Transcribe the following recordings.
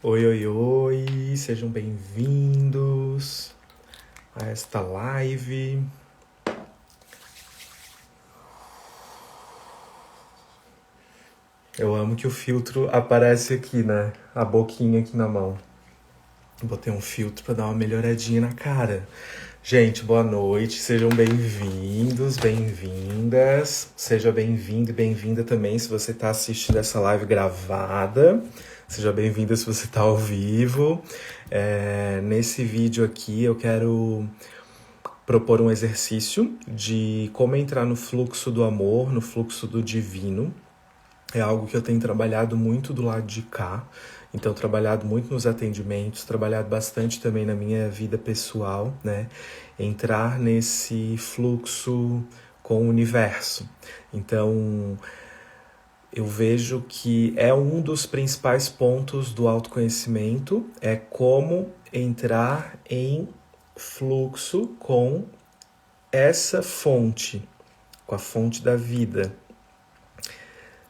Oi, oi, oi, sejam bem-vindos a esta live. Eu amo que o filtro aparece aqui, né? A boquinha aqui na mão. Botei um filtro pra dar uma melhoradinha na cara. Gente, boa noite, sejam bem-vindos, bem-vindas. Seja bem-vindo e bem-vinda também se você tá assistindo essa live gravada. Seja bem-vinda se você tá ao vivo. Nesse vídeo aqui eu quero propor um exercício de como entrar no fluxo do amor, no fluxo do divino. É algo que eu tenho trabalhado muito do lado de cá. Então, trabalhado muito nos atendimentos, trabalhado bastante também na minha vida pessoal, né? Entrar nesse fluxo com o universo. Então, eu vejo que é um dos principais pontos do autoconhecimento, é como entrar em fluxo com essa fonte, com a fonte da vida.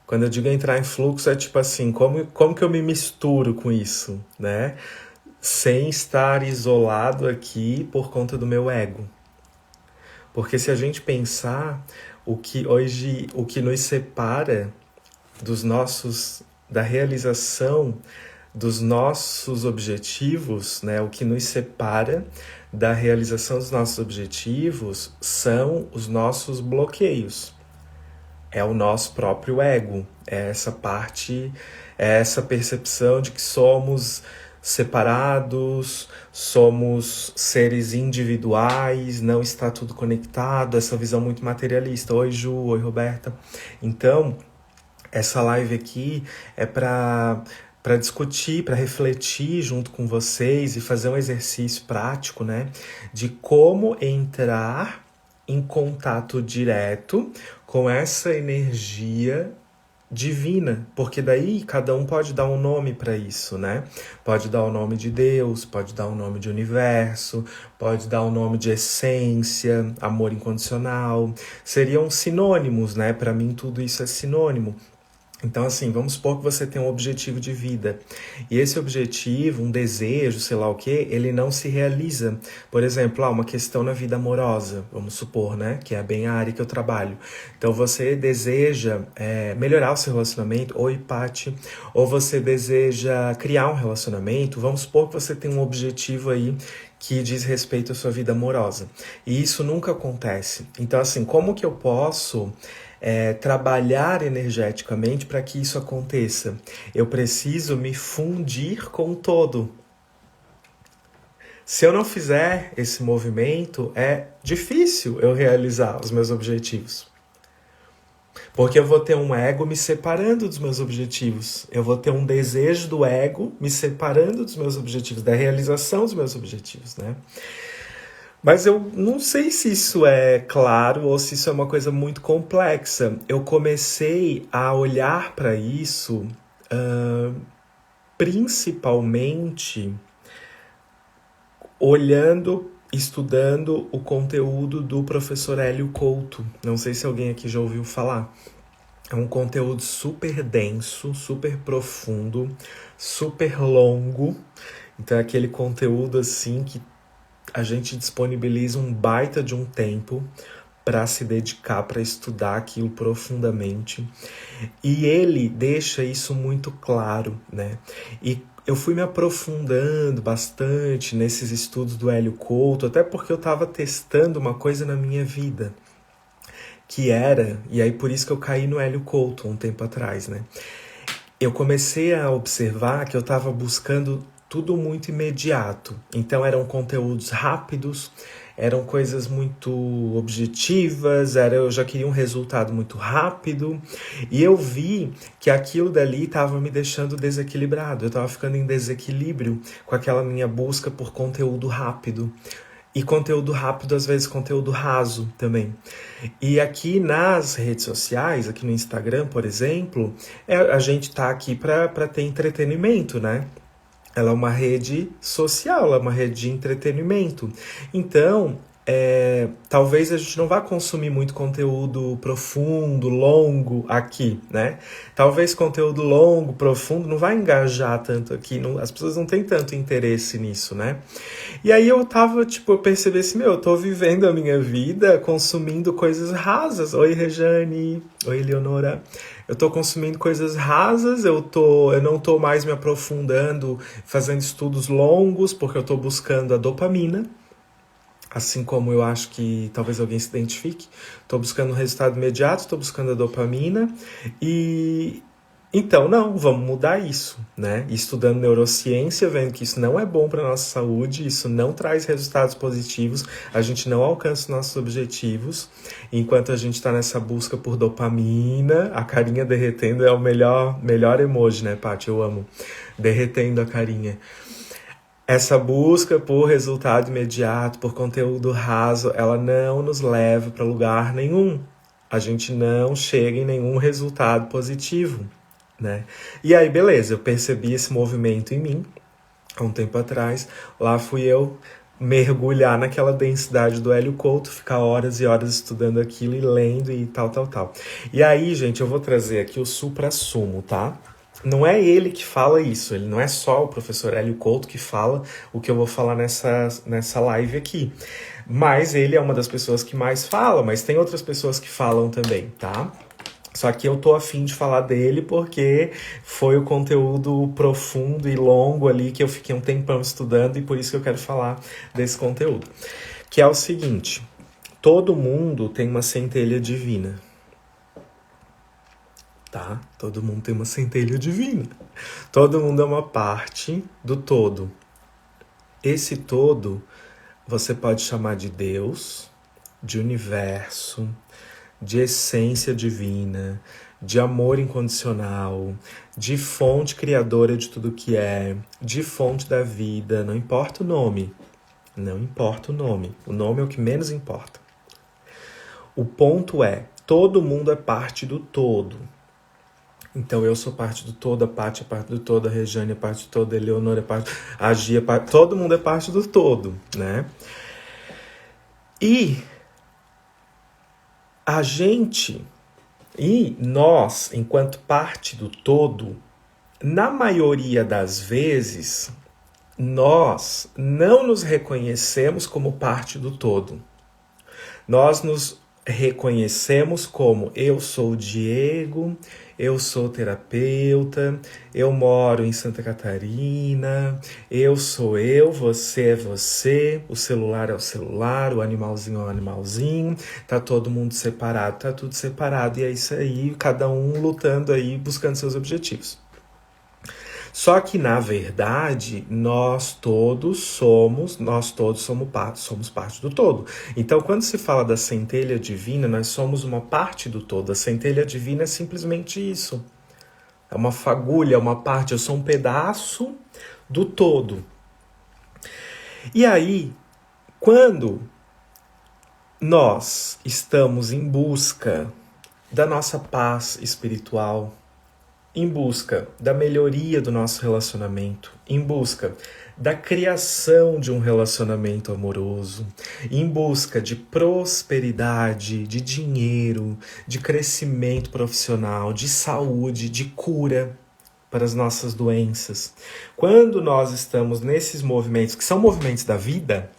Quando eu digo entrar em fluxo, é tipo assim, como que eu me misturo com isso, né? Sem estar isolado aqui por conta do meu ego. Porque se a gente pensar, o que nos separa da realização dos nossos objetivos, né? O que nos separa da realização dos nossos objetivos são os nossos bloqueios. É o nosso próprio ego, é essa parte, é essa percepção de que somos separados, somos seres individuais, não está tudo conectado, essa visão muito materialista. Oi, Ju, oi, Roberta. Então, essa live aqui é para discutir, para refletir junto com vocês e fazer um exercício prático, né, de como entrar em contato direto com essa energia divina, porque daí cada um pode dar um nome para isso, né? Pode dar o nome de Deus, pode dar o nome de universo, pode dar o nome de essência, amor incondicional. Seriam sinônimos, né? Para mim tudo isso é sinônimo. Então, assim, vamos supor que você tem um objetivo de vida. E esse objetivo, um desejo, sei lá o quê, ele não se realiza. Por exemplo, uma questão na vida amorosa, vamos supor, né? Que é bem a área que eu trabalho. Então, você deseja melhorar o seu relacionamento, oi, Paty, ou você deseja criar um relacionamento, vamos supor que você tem um objetivo aí que diz respeito à sua vida amorosa. E isso nunca acontece. Então, assim, como que eu posso trabalhar energeticamente para que isso aconteça? Eu preciso me fundir com o todo. Se eu não fizer esse movimento, é difícil eu realizar os meus objetivos. Porque eu vou ter um ego me separando dos meus objetivos. Eu vou ter um desejo do ego me separando dos meus objetivos, da realização dos meus objetivos, né? Mas eu não sei se isso é claro ou se isso é uma coisa muito complexa. Eu comecei a olhar para isso principalmente estudando o conteúdo do professor Hélio Couto. Não sei se alguém aqui já ouviu falar. É um conteúdo super denso, super profundo, super longo. Então é aquele conteúdo assim que a gente disponibiliza um baita de um tempo para se dedicar, para estudar aquilo profundamente. E ele deixa isso muito claro, né? E eu fui me aprofundando bastante nesses estudos do Hélio Couto, até porque eu estava testando uma coisa na minha vida, que era, e aí por isso que eu caí no Hélio Couto um tempo atrás, né? Eu comecei a observar que eu estava buscando tudo muito imediato. Então eram conteúdos rápidos, eram coisas muito objetivas, eu já queria um resultado muito rápido. E eu vi que aquilo dali estava me deixando desequilibrado. Eu estava ficando em desequilíbrio com aquela minha busca por conteúdo rápido. E conteúdo rápido, às vezes conteúdo raso também. E aqui nas redes sociais, aqui no Instagram, por exemplo, a gente tá aqui para ter entretenimento, né? Ela é uma rede social, ela é uma rede de entretenimento. Então, talvez a gente não vá consumir muito conteúdo profundo, longo aqui, né? Talvez conteúdo longo, profundo, não vai engajar tanto aqui, as pessoas não têm tanto interesse nisso, né? E aí eu tava, eu percebi assim, eu tô vivendo a minha vida consumindo coisas rasas. Oi, Rejane. Oi, Eleonora. Eu tô consumindo coisas rasas, eu não tô mais me aprofundando, fazendo estudos longos, porque eu tô buscando a dopamina. Assim como eu acho que talvez alguém se identifique. Estou buscando um resultado imediato, estou buscando a dopamina. E então, não, vamos mudar isso, né? Estudando neurociência, vendo que isso não é bom para a nossa saúde, isso não traz resultados positivos, a gente não alcança os nossos objetivos. Enquanto a gente está nessa busca por dopamina, a carinha derretendo é o melhor emoji, né, Paty? Eu amo. Derretendo a carinha. Essa busca por resultado imediato, por conteúdo raso, ela não nos leva para lugar nenhum. A gente não chega em nenhum resultado positivo, né? E aí, beleza, eu percebi esse movimento em mim há um tempo atrás. Lá fui eu mergulhar naquela densidade do Hélio Couto, ficar horas e horas estudando aquilo e lendo e tal, tal, tal. E aí, gente, eu vou trazer aqui o suprassumo, tá? Não é ele que fala isso, ele não é só o professor Hélio Couto que fala o que eu vou falar nessa live aqui. Mas ele é uma das pessoas que mais fala, mas tem outras pessoas que falam também, tá? Só que eu tô afim de falar dele porque foi o conteúdo profundo e longo ali que eu fiquei um tempão estudando e por isso que eu quero falar desse conteúdo. Que é o seguinte, todo mundo tem uma centelha divina. Tá? Todo mundo tem uma centelha divina. Todo mundo é uma parte do todo. Esse todo você pode chamar de Deus, de universo, de essência divina, de amor incondicional, de fonte criadora de tudo que é, de fonte da vida, não importa o nome. Não importa o nome. O nome é o que menos importa. O ponto é, todo mundo é parte do todo. Então eu sou parte do todo, a Paty é parte do todo, a Rejane é parte do todo, a Eleonora é parte, a Gia é parte, todo mundo é parte do todo, né? E a gente, e nós, enquanto parte do todo, na maioria das vezes, nós não nos reconhecemos como parte do todo. Nós nos reconhecemos como eu sou o Diego, eu sou terapeuta, eu moro em Santa Catarina, eu sou eu, você é você, o celular é o celular, o animalzinho é o animalzinho, tá todo mundo separado, tá tudo separado, e é isso aí, cada um lutando aí, buscando seus objetivos. Só que, na verdade, nós todos somos parte do todo. Então, quando se fala da centelha divina, nós somos uma parte do todo. A centelha divina é simplesmente isso. É uma fagulha, uma parte, eu sou um pedaço do todo. E aí, quando nós estamos em busca da nossa paz espiritual, em busca da melhoria do nosso relacionamento, em busca da criação de um relacionamento amoroso, em busca de prosperidade, de dinheiro, de crescimento profissional, de saúde, de cura para as nossas doenças. Quando nós estamos nesses movimentos, que são movimentos da vida,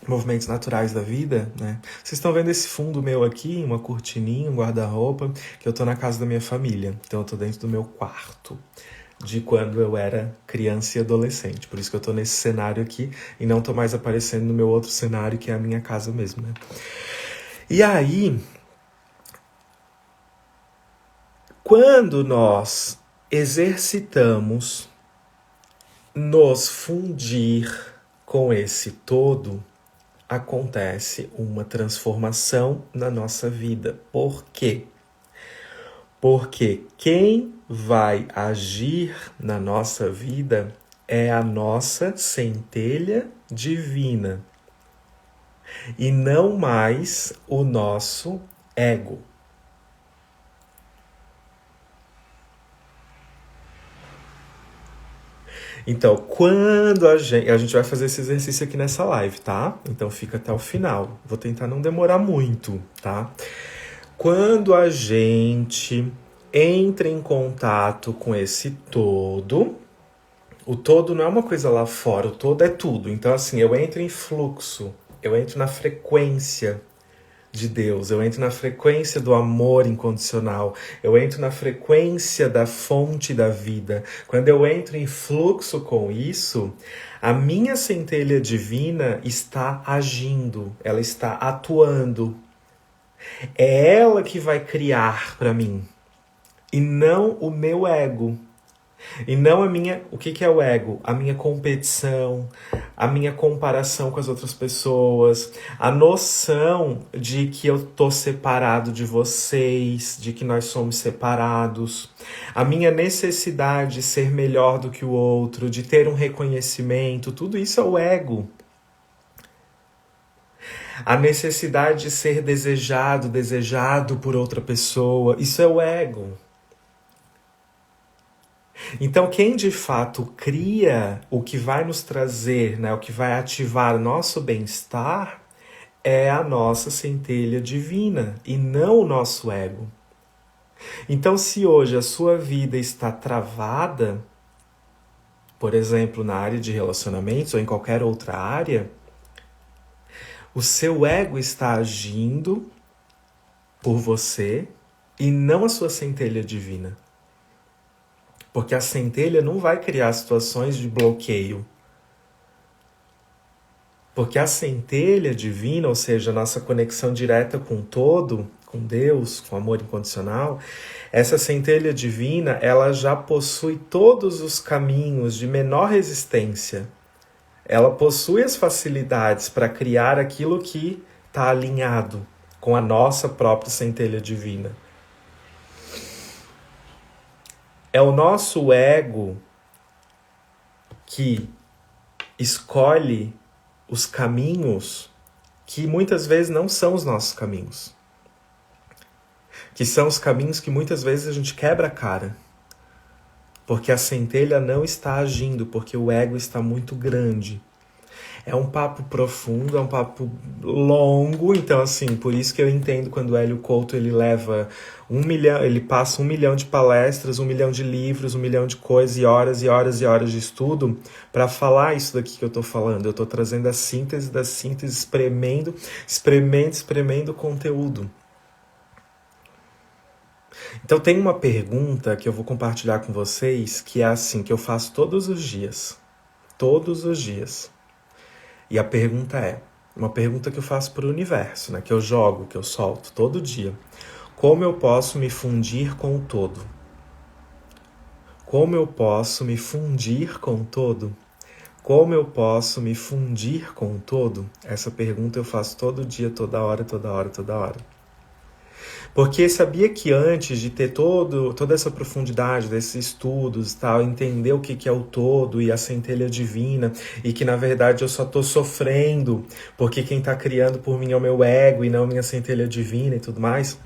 movimentos naturais da vida, né? Vocês estão vendo esse fundo meu aqui, uma cortininha, um guarda-roupa, que eu tô na casa da minha família. Então eu tô dentro do meu quarto, de quando eu era criança e adolescente. Por isso que eu tô nesse cenário aqui e não tô mais aparecendo no meu outro cenário, que é a minha casa mesmo, né? E aí, quando nós exercitamos nos fundir com esse todo, acontece uma transformação na nossa vida. Por quê? Porque quem vai agir na nossa vida é a nossa centelha divina e não mais o nosso ego. Então, quando a gente vai fazer esse exercício aqui nessa live, tá? Então fica até o final. Vou tentar não demorar muito, tá? Quando a gente entra em contato com esse todo, o todo não é uma coisa lá fora, o todo é tudo. Então, assim, eu entro em fluxo, eu entro na frequência de Deus, eu entro na frequência do amor incondicional, eu entro na frequência da fonte da vida. Quando eu entro em fluxo com isso, a minha centelha divina está agindo, ela está atuando. É ela que vai criar para mim, e não o meu ego. E não a minha... O que é o ego? A minha competição, a minha comparação com as outras pessoas, a noção de que eu tô separado de vocês, de que nós somos separados, a minha necessidade de ser melhor do que o outro, de ter um reconhecimento, tudo isso é o ego. A necessidade de ser desejado por outra pessoa, isso é o ego. Então, quem de fato cria o que vai nos trazer, né, o que vai ativar o nosso bem-estar, é a nossa centelha divina e não o nosso ego. Então, se hoje a sua vida está travada, por exemplo, na área de relacionamentos ou em qualquer outra área, o seu ego está agindo por você e não a sua centelha divina. Porque a centelha não vai criar situações de bloqueio. Porque a centelha divina, ou seja, a nossa conexão direta com o todo, com Deus, com o amor incondicional, essa centelha divina, ela já possui todos os caminhos de menor resistência. Ela possui as facilidades para criar aquilo que está alinhado com a nossa própria centelha divina. É o nosso ego que escolhe os caminhos que muitas vezes não são os nossos caminhos. Que são os caminhos que muitas vezes a gente quebra a cara. Porque a centelha não está agindo, porque o ego está muito grande. É um papo profundo, é um papo longo, então assim, por isso que eu entendo quando o Hélio Couto ele leva 1 milhão, ele passa 1 milhão de palestras, 1 milhão de livros, 1 milhão de coisas e horas e horas e horas de estudo para falar isso daqui que eu tô falando. Eu tô trazendo a síntese da síntese, espremendo o conteúdo. Então tem uma pergunta que eu vou compartilhar com vocês, que é assim, que eu faço todos os dias. Todos os dias. E a pergunta é, uma pergunta que eu faço para o universo, né? Que eu jogo, que eu solto todo dia. Como eu posso me fundir com o todo? Como eu posso me fundir com o todo? Como eu posso me fundir com o todo? Essa pergunta eu faço todo dia, toda hora, toda hora, toda hora. Porque sabia que antes de ter toda essa profundidade desses estudos, tal, entender o que é o todo e a centelha divina, e que na verdade eu só estou sofrendo porque quem está criando por mim é o meu ego e não a minha centelha divina e tudo mais,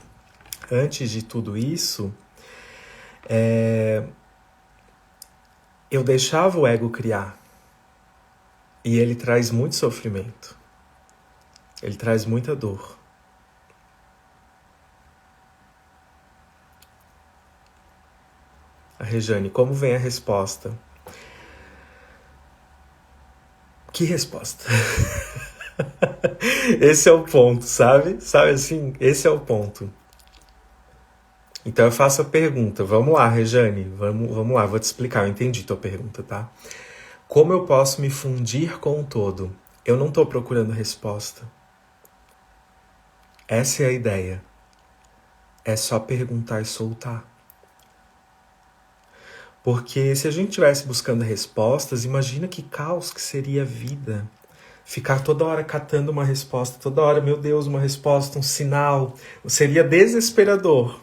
antes de tudo isso, eu deixava o ego criar. E ele traz muito sofrimento. Ele traz muita dor. A Rejane, como vem a resposta? Que resposta? Esse é o ponto, sabe? Sabe assim? Esse é o ponto. Então eu faço a pergunta. Vamos lá, Rejane. Vamos lá, vou te explicar. Eu entendi tua pergunta, tá? Como eu posso me fundir com o todo? Eu não estou procurando resposta. Essa é a ideia. É só perguntar e soltar. Porque se a gente estivesse buscando respostas, imagina que caos que seria a vida. Ficar toda hora catando uma resposta, toda hora, meu Deus, uma resposta, um sinal. Seria desesperador.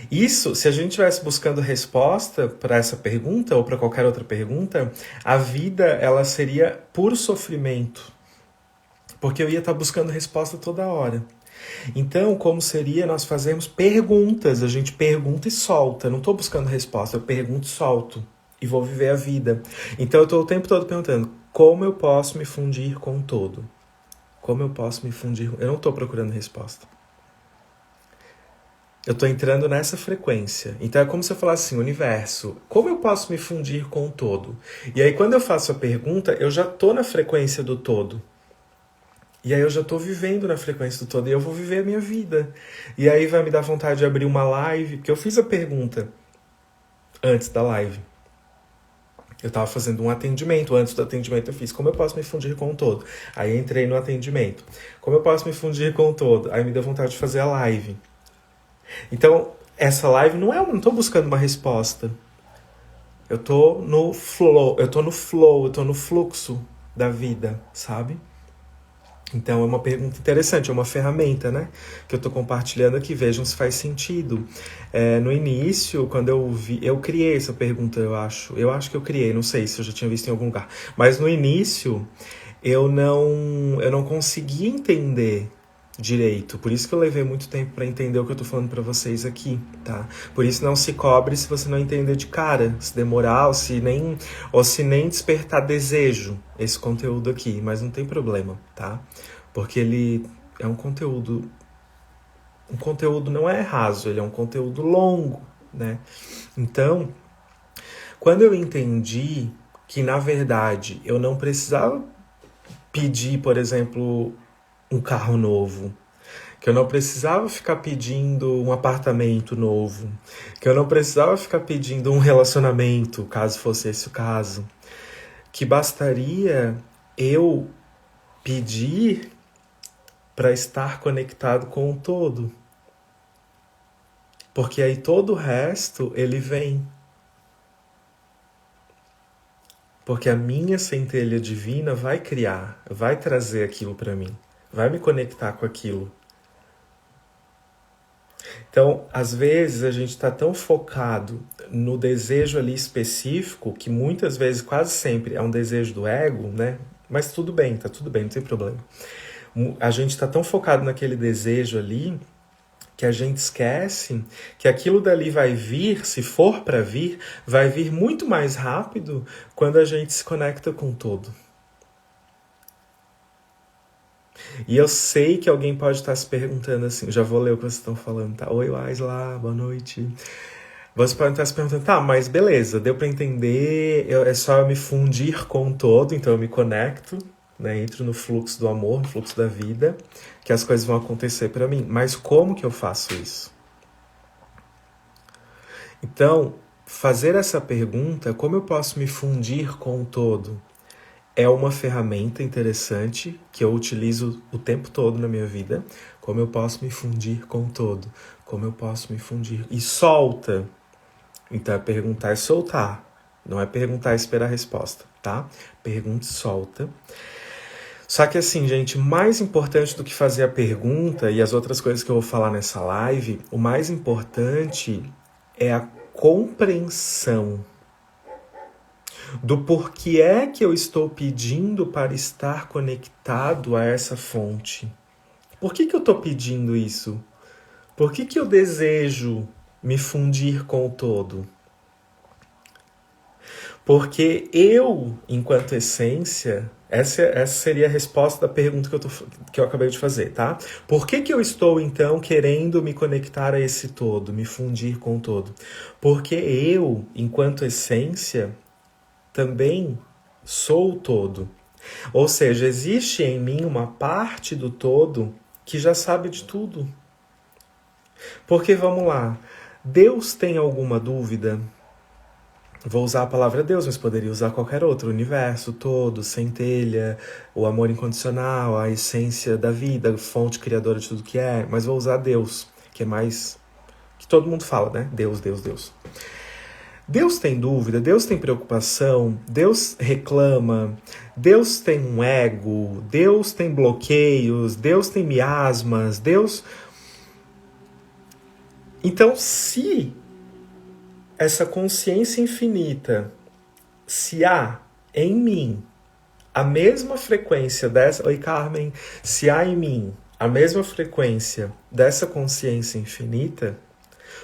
Isso, se a gente estivesse buscando resposta para essa pergunta ou para qualquer outra pergunta, a vida ela seria puro sofrimento. Porque eu ia estar buscando resposta toda hora. Então, como seria nós fazermos perguntas? A gente pergunta e solta. Não estou buscando resposta, eu pergunto e solto. e vou viver a vida. Então eu estou o tempo todo perguntando, como eu posso me fundir com o todo? Como eu posso me fundir? Eu não estou procurando resposta. Eu estou entrando nessa frequência. Então é como se eu falasse assim, universo, como eu posso me fundir com o todo? E aí quando eu faço a pergunta, eu já estou na frequência do todo. E aí eu já estou vivendo na frequência do todo e eu vou viver a minha vida. E aí vai me dar vontade de abrir uma live, porque eu fiz a pergunta antes da live. Eu estava fazendo um atendimento, antes do atendimento eu fiz, como eu posso me fundir com o todo? Aí eu entrei no atendimento. Como eu posso me fundir com o todo? Aí me deu vontade de fazer a live. Então, essa live não estou buscando uma resposta. Eu estou no flow, eu estou no fluxo da vida, sabe? Então é uma pergunta interessante, é uma ferramenta, né? Que eu estou compartilhando aqui, vejam se faz sentido. No início, quando eu criei essa pergunta, eu acho que eu criei, não sei se eu já tinha visto em algum lugar, mas no início eu não conseguia entender direito, por isso que eu levei muito tempo para entender o que eu tô falando para vocês aqui, tá? Por isso não se cobre se você não entender de cara, se demorar ou se nem despertar desejo esse conteúdo aqui, mas não tem problema, tá? Porque ele é um conteúdo não é raso, ele é um conteúdo longo, né? Então, quando eu entendi que na verdade eu não precisava pedir, por exemplo, um carro novo, que eu não precisava ficar pedindo um apartamento novo, que eu não precisava ficar pedindo um relacionamento, caso fosse esse o caso, que bastaria eu pedir para estar conectado com o todo. Porque aí todo o resto ele vem. Porque a minha centelha divina vai criar, vai trazer aquilo para mim, vai me conectar com aquilo. Então, às vezes, a gente está tão focado no desejo ali específico, que muitas vezes, quase sempre, é um desejo do ego, né? Mas tudo bem, tá tudo bem, não tem problema. A gente está tão focado naquele desejo ali, que a gente esquece que aquilo dali vai vir, se for para vir, vai vir muito mais rápido quando a gente se conecta com o todo. E eu sei que alguém pode estar se perguntando assim, já vou ler o que vocês estão falando, tá? Oi, Waisla, boa noite. Você pode estar se perguntando, tá, mas beleza, deu para entender, é só eu me fundir com o todo, então eu me conecto, né, entro no fluxo do amor, no fluxo da vida, que as coisas vão acontecer para mim. Mas como que eu faço isso? Então, fazer essa pergunta, como eu posso me fundir com o todo? É uma ferramenta interessante que eu utilizo o tempo todo na minha vida. Como eu posso me fundir com o todo? Como eu posso me fundir? E solta. Então é perguntar e soltar. Não é perguntar e esperar a resposta, tá? Pergunta e solta. Só que assim, gente, mais importante do que fazer a pergunta e as outras coisas que eu vou falar nessa live, o mais importante é a compreensão do porquê é que eu estou pedindo para estar conectado a essa fonte. Por que eu estou pedindo isso? Por que eu desejo me fundir com o todo? Porque eu, enquanto essência, essa seria a resposta da pergunta que eu acabei de fazer, tá? Por que eu estou, então, querendo me conectar a esse todo, me fundir com o todo? Porque eu, enquanto essência, também sou o todo. Ou seja, existe em mim uma parte do todo que já sabe de tudo. Porque, vamos lá, Deus tem alguma dúvida? Vou usar a palavra Deus, mas poderia usar qualquer outro, o universo todo, centelha, o amor incondicional, a essência da vida, fonte criadora de tudo que é, mas vou usar Deus, que é mais... que todo mundo fala, né? Deus, Deus, Deus. Deus tem dúvida, Deus tem preocupação, Deus reclama, Deus tem um ego, Deus tem bloqueios, Deus tem miasmas, Deus... Então, se essa consciência infinita, se há em mim a mesma frequência dessa... Oi, Carmen. Se há em mim a mesma frequência dessa consciência infinita,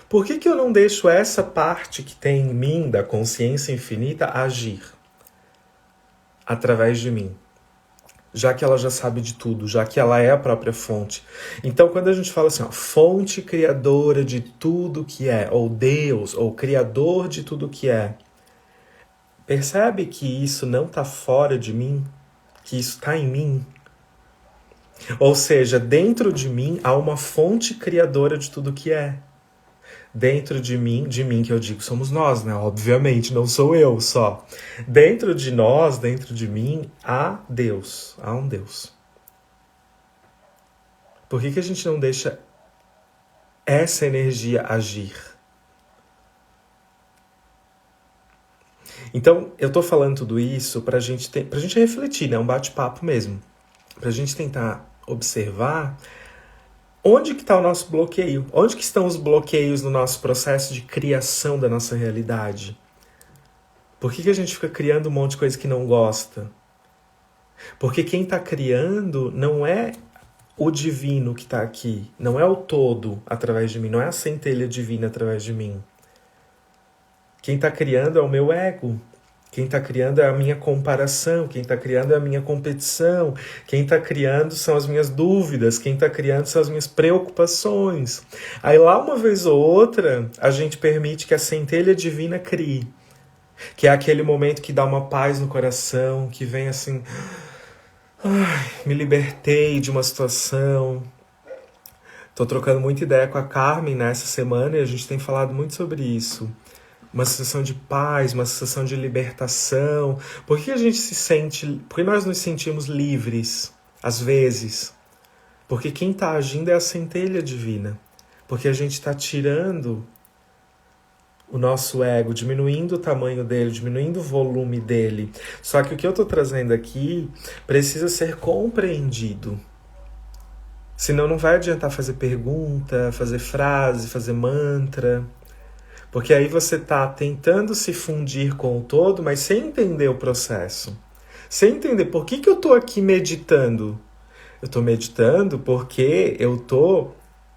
Por que eu não deixo essa parte que tem em mim, da consciência infinita, agir através de mim? Já que ela já sabe de tudo, já que ela é a própria fonte. Então, quando a gente fala assim, ó, fonte criadora de tudo que é, ou Deus, ou criador de tudo que é, percebe que isso não está fora de mim? Que isso está em mim? Ou seja, dentro de mim há uma fonte criadora de tudo que é. Dentro de mim que eu digo somos nós, né? Obviamente, não sou eu só. Dentro de nós, dentro de mim, há Deus, há um Deus. Por que a gente não deixa essa energia agir? Então, eu tô falando tudo isso pra gente refletir, né? Um bate-papo mesmo. Pra gente tentar observar onde que está o nosso bloqueio? Onde que estão os bloqueios no nosso processo de criação da nossa realidade? Por que a gente fica criando um monte de coisa que não gosta? Porque quem está criando não é o divino que está aqui, não é o todo através de mim, não é a centelha divina através de mim. Quem está criando é o meu ego. Quem está criando é a minha comparação, quem está criando é a minha competição, quem está criando são as minhas dúvidas, quem está criando são as minhas preocupações. Aí lá uma vez ou outra, a gente permite que a centelha divina crie, que é aquele momento que dá uma paz no coração, que vem assim, me libertei de uma situação. Tô trocando muita ideia com a Carmen nessa semana e a gente tem falado muito sobre isso. Uma sensação de paz, uma sensação de libertação. Por que a gente se sente... Por que nós nos sentimos livres, às vezes? Porque quem está agindo é a centelha divina. Porque a gente está tirando o nosso ego, diminuindo o tamanho dele, diminuindo o volume dele. Só que o que eu estou trazendo aqui precisa ser compreendido. Senão não vai adiantar fazer pergunta, fazer frase, fazer mantra... Porque aí você está tentando se fundir com o todo, mas sem entender o processo. Sem entender por que eu estou aqui meditando. Eu estou meditando porque eu estou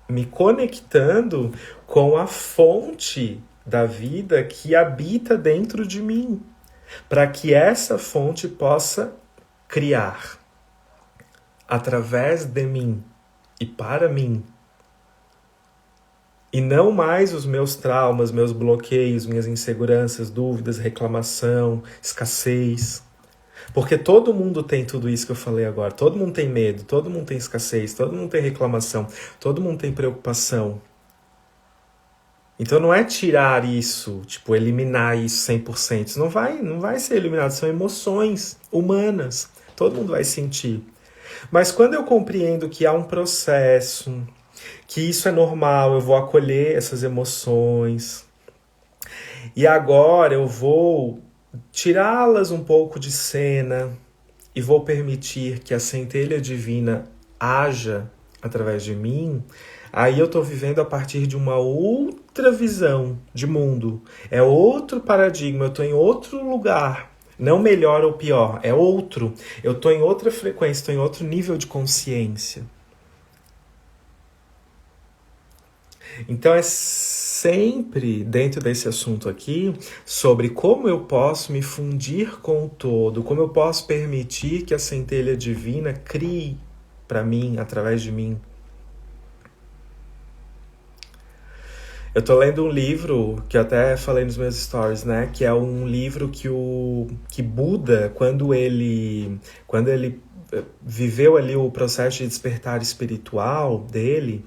me conectando com a fonte da vida que habita dentro de mim. Para que essa fonte possa criar através de mim e para mim. E não mais os meus traumas, meus bloqueios, minhas inseguranças, dúvidas, reclamação, escassez. Porque todo mundo tem tudo isso que eu falei agora. Todo mundo tem medo, todo mundo tem escassez, todo mundo tem reclamação, todo mundo tem preocupação. Então não é tirar isso, tipo, eliminar isso 100%. Isso não vai ser eliminado, são emoções humanas. Todo mundo vai sentir. Mas quando eu compreendo que há um processo... que isso é normal, eu vou acolher essas emoções. E agora eu vou tirá-las um pouco de cena e vou permitir que a centelha divina haja através de mim. Aí eu estou vivendo a partir de uma outra visão de mundo. É outro paradigma, eu estou em outro lugar. Não melhor ou pior, é outro. Eu estou em outra frequência, estou em outro nível de consciência. Então é sempre dentro desse assunto aqui sobre como eu posso me fundir com o todo, como eu posso permitir que a centelha divina crie para mim, através de mim. Eu tô lendo um livro que eu até falei nos meus stories, né? Que é um livro que Buda, quando ele viveu ali o processo de despertar espiritual dele,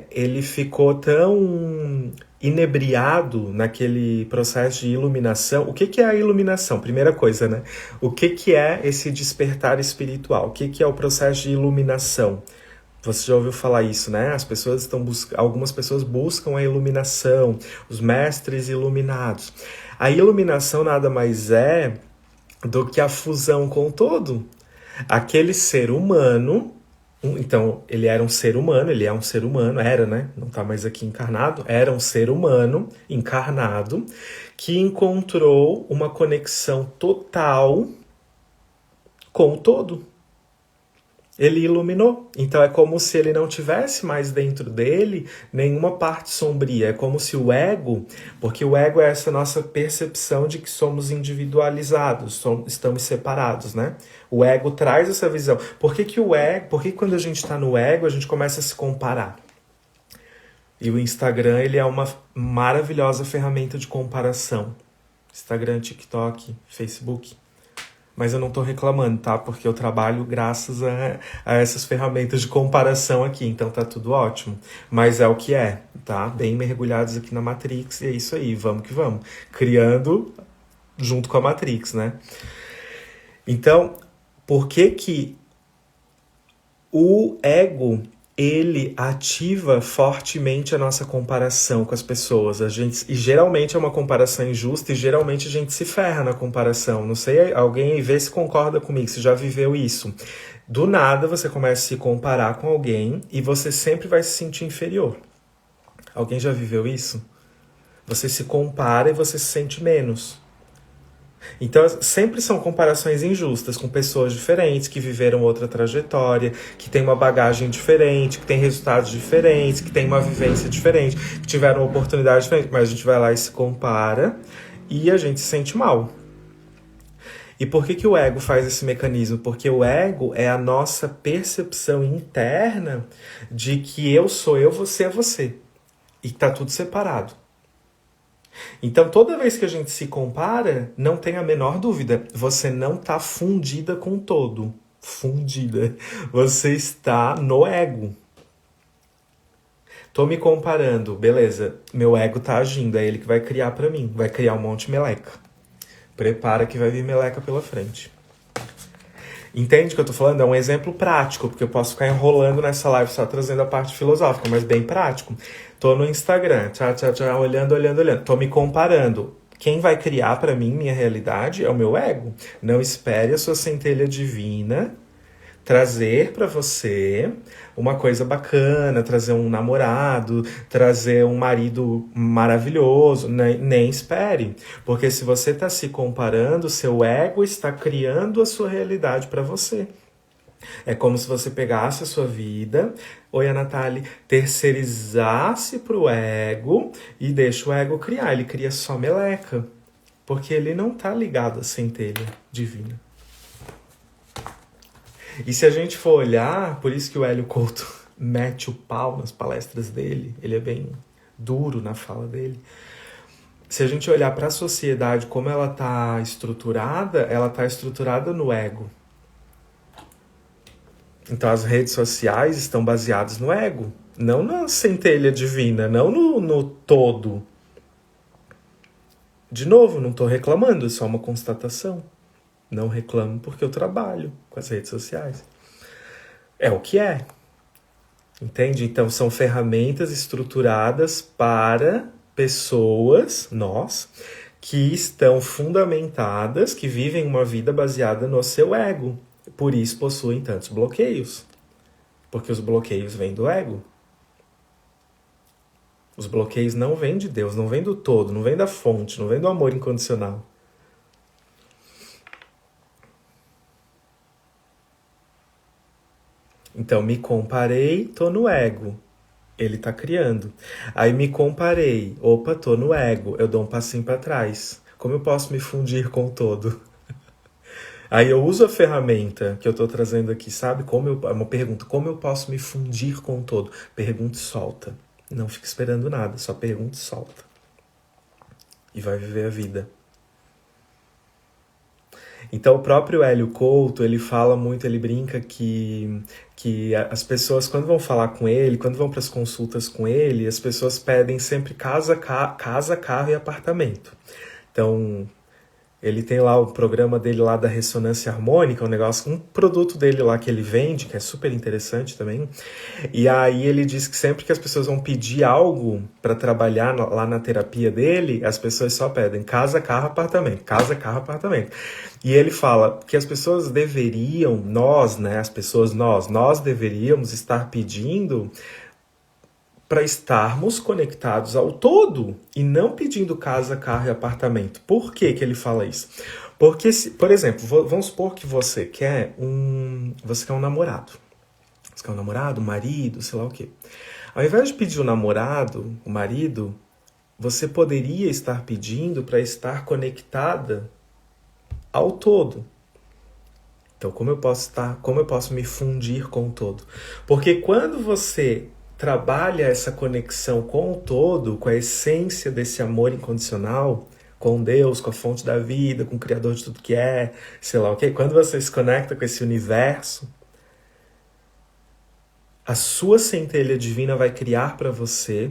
ele ficou tão inebriado naquele processo de iluminação. O que é a iluminação? Primeira coisa, né? O que é esse despertar espiritual? O que é o processo de iluminação? Você já ouviu falar isso, né? Algumas pessoas buscam a iluminação, os mestres iluminados. A iluminação nada mais é do que a fusão com o todo. Aquele ser humano... Então, ele era um ser humano, ele é um ser humano, era, né? Não está mais aqui encarnado. Era um ser humano encarnado que encontrou uma conexão total com o todo. Ele iluminou. Então é como se ele não tivesse mais dentro dele nenhuma parte sombria. É como se o ego, porque o ego é essa nossa percepção de que somos individualizados, estamos separados, né? O ego traz essa visão. Por que o ego, por que quando a gente está no ego, a gente começa a se comparar? E o Instagram, ele é uma maravilhosa ferramenta de comparação. Instagram, TikTok, Facebook. Mas eu não tô reclamando, tá? Porque eu trabalho graças a essas ferramentas de comparação aqui, então tá tudo ótimo. Mas é o que é, tá? Bem mergulhados aqui na Matrix, e é isso aí, vamos que vamos. Criando junto com a Matrix, né? Então, por que o ego, ele ativa fortemente a nossa comparação com as pessoas. E geralmente é uma comparação injusta e geralmente a gente se ferra na comparação. Não sei, alguém vê se concorda comigo, se já viveu isso. Do nada você começa a se comparar com alguém e você sempre vai se sentir inferior. Alguém já viveu isso? Você se compara e você se sente menos. Então, sempre são comparações injustas com pessoas diferentes, que viveram outra trajetória, que têm uma bagagem diferente, que têm resultados diferentes, que têm uma vivência diferente, que tiveram uma oportunidade diferente. Mas a gente vai lá e se compara e a gente se sente mal. E por que o ego faz esse mecanismo? Porque o ego é a nossa percepção interna de que eu sou eu, você é você. E que tá tudo separado. Então, toda vez que a gente se compara, não tem a menor dúvida, você não está fundida com o todo. Fundida. Você está no ego. Tô me comparando, beleza, meu ego tá agindo, é ele que vai criar pra mim, vai criar um monte de meleca. Prepara que vai vir meleca pela frente. Entende o que eu tô falando? É um exemplo prático, porque eu posso ficar enrolando nessa live só trazendo a parte filosófica, mas bem prático. Tô no Instagram, olhando. Tô me comparando. Quem vai criar pra mim minha realidade é o meu ego. Não espere a sua centelha divina trazer pra você uma coisa bacana, trazer um namorado, trazer um marido maravilhoso, nem espere. Porque se você está se comparando, seu ego está criando a sua realidade para você. É como se você pegasse a sua vida, oi a Natália, terceirizasse pro ego e deixa o ego criar. Ele cria só meleca, porque ele não tá ligado à centelha divina. E se a gente for olhar, por isso que o Hélio Couto mete o pau nas palestras dele, ele é bem duro na fala dele. Se a gente olhar para a sociedade, como ela está estruturada no ego. Então as redes sociais estão baseadas no ego, não na centelha divina, não no todo. De novo, não estou reclamando, é só uma constatação. Não reclamo porque eu trabalho com as redes sociais. É o que é. Entende? Então são ferramentas estruturadas para pessoas, nós, que estão fundamentadas, que vivem uma vida baseada no seu ego. Por isso possuem tantos bloqueios. Porque os bloqueios vêm do ego. Os bloqueios não vêm de Deus, não vêm do todo, não vêm da fonte, não vêm do amor incondicional. Então, me comparei, tô no ego. Ele tá criando. Aí me comparei, opa, tô no ego. Eu dou um passinho para trás. Como eu posso me fundir com o todo? Aí eu uso a ferramenta que eu tô trazendo aqui, sabe? Uma pergunta, como eu posso me fundir com o todo? Pergunta e solta. Não fica esperando nada, só pergunta e solta. E vai viver a vida. Então o próprio Hélio Couto, ele fala muito, ele brinca que as pessoas, quando vão falar com ele, quando vão para as consultas com ele, as pessoas pedem sempre casa, carro e apartamento. Então, ele tem lá o programa dele lá da ressonância harmônica, um produto dele lá que ele vende, que é super interessante também. E aí ele diz que sempre que as pessoas vão pedir algo para trabalhar lá na terapia dele, as pessoas só pedem casa, carro, apartamento, casa, carro, apartamento. E ele fala que as pessoas deveriam, nós deveríamos estar pedindo para estarmos conectados ao todo e não pedindo casa, carro e apartamento. Por que ele fala isso? Porque, por exemplo, vamos supor que você quer um namorado. Você quer um namorado, um marido, sei lá o quê. Ao invés de pedir o namorado, o marido, você poderia estar pedindo para estar conectada ao todo. Então, como eu posso me fundir com o todo? Porque quando você trabalha essa conexão com o todo, com a essência desse amor incondicional, com Deus, com a fonte da vida, com o Criador de tudo que é, sei lá o quê, quando você se conecta com esse universo, a sua centelha divina vai criar para você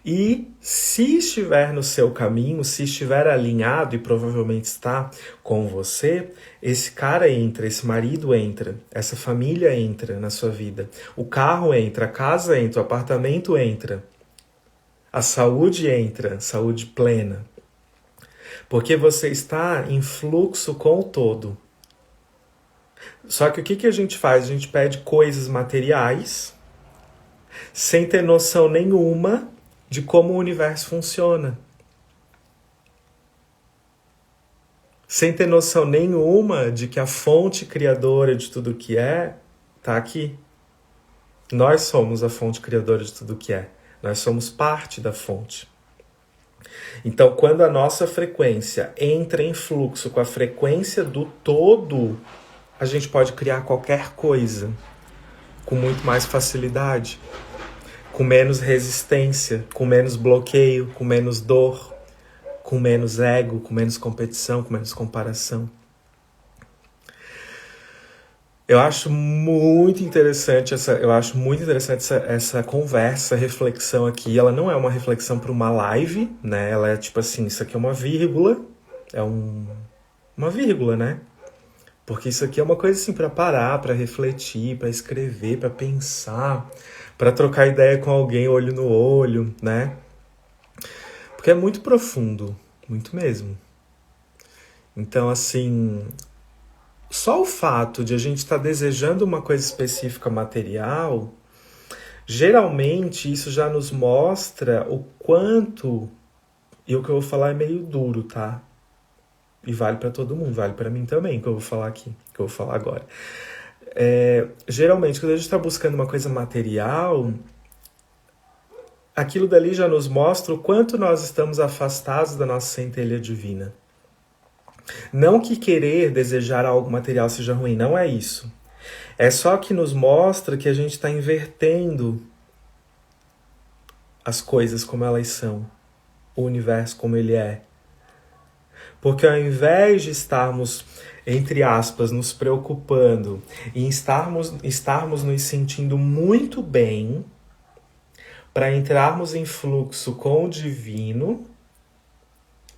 e, se estiver no seu caminho, se estiver alinhado, e provavelmente está com você, esse cara entra, esse marido entra, essa família entra na sua vida, o carro entra, a casa entra, o apartamento entra, a saúde entra, saúde plena. Porque você está em fluxo com o todo. Só que o que a gente faz? A gente pede coisas materiais sem ter noção nenhuma de como o universo funciona. Sem ter noção nenhuma de que a fonte criadora de tudo que é está aqui. Nós somos a fonte criadora de tudo que é. Nós somos parte da fonte. Então, quando a nossa frequência entra em fluxo com a frequência do todo, a gente pode criar qualquer coisa com muito mais facilidade, com menos resistência, com menos bloqueio, com menos dor, com menos ego, com menos competição, com menos comparação. Eu acho muito interessante essa conversa, reflexão aqui. Ela não é uma reflexão para uma live, né? Ela é tipo assim, isso aqui é uma vírgula, uma vírgula, né? Porque isso aqui é uma coisa assim para parar, para refletir, para escrever, para pensar, para trocar ideia com alguém olho no olho, né? Porque é muito profundo, muito mesmo. Então, assim, só o fato de a gente estar desejando uma coisa específica material, geralmente isso já nos mostra o quanto, e o que eu vou falar é meio duro, tá? E vale para todo mundo, vale para mim também, que eu vou falar aqui, que eu vou falar agora. Geralmente, quando a gente está buscando uma coisa material, aquilo dali já nos mostra o quanto nós estamos afastados da nossa centelha divina. Não que querer, desejar algo material seja ruim, não é isso. É só que nos mostra que a gente está invertendo as coisas como elas são, o universo como ele é. Porque ao invés de estarmos, entre aspas, nos preocupando e estarmos nos sentindo muito bem para entrarmos em fluxo com o divino,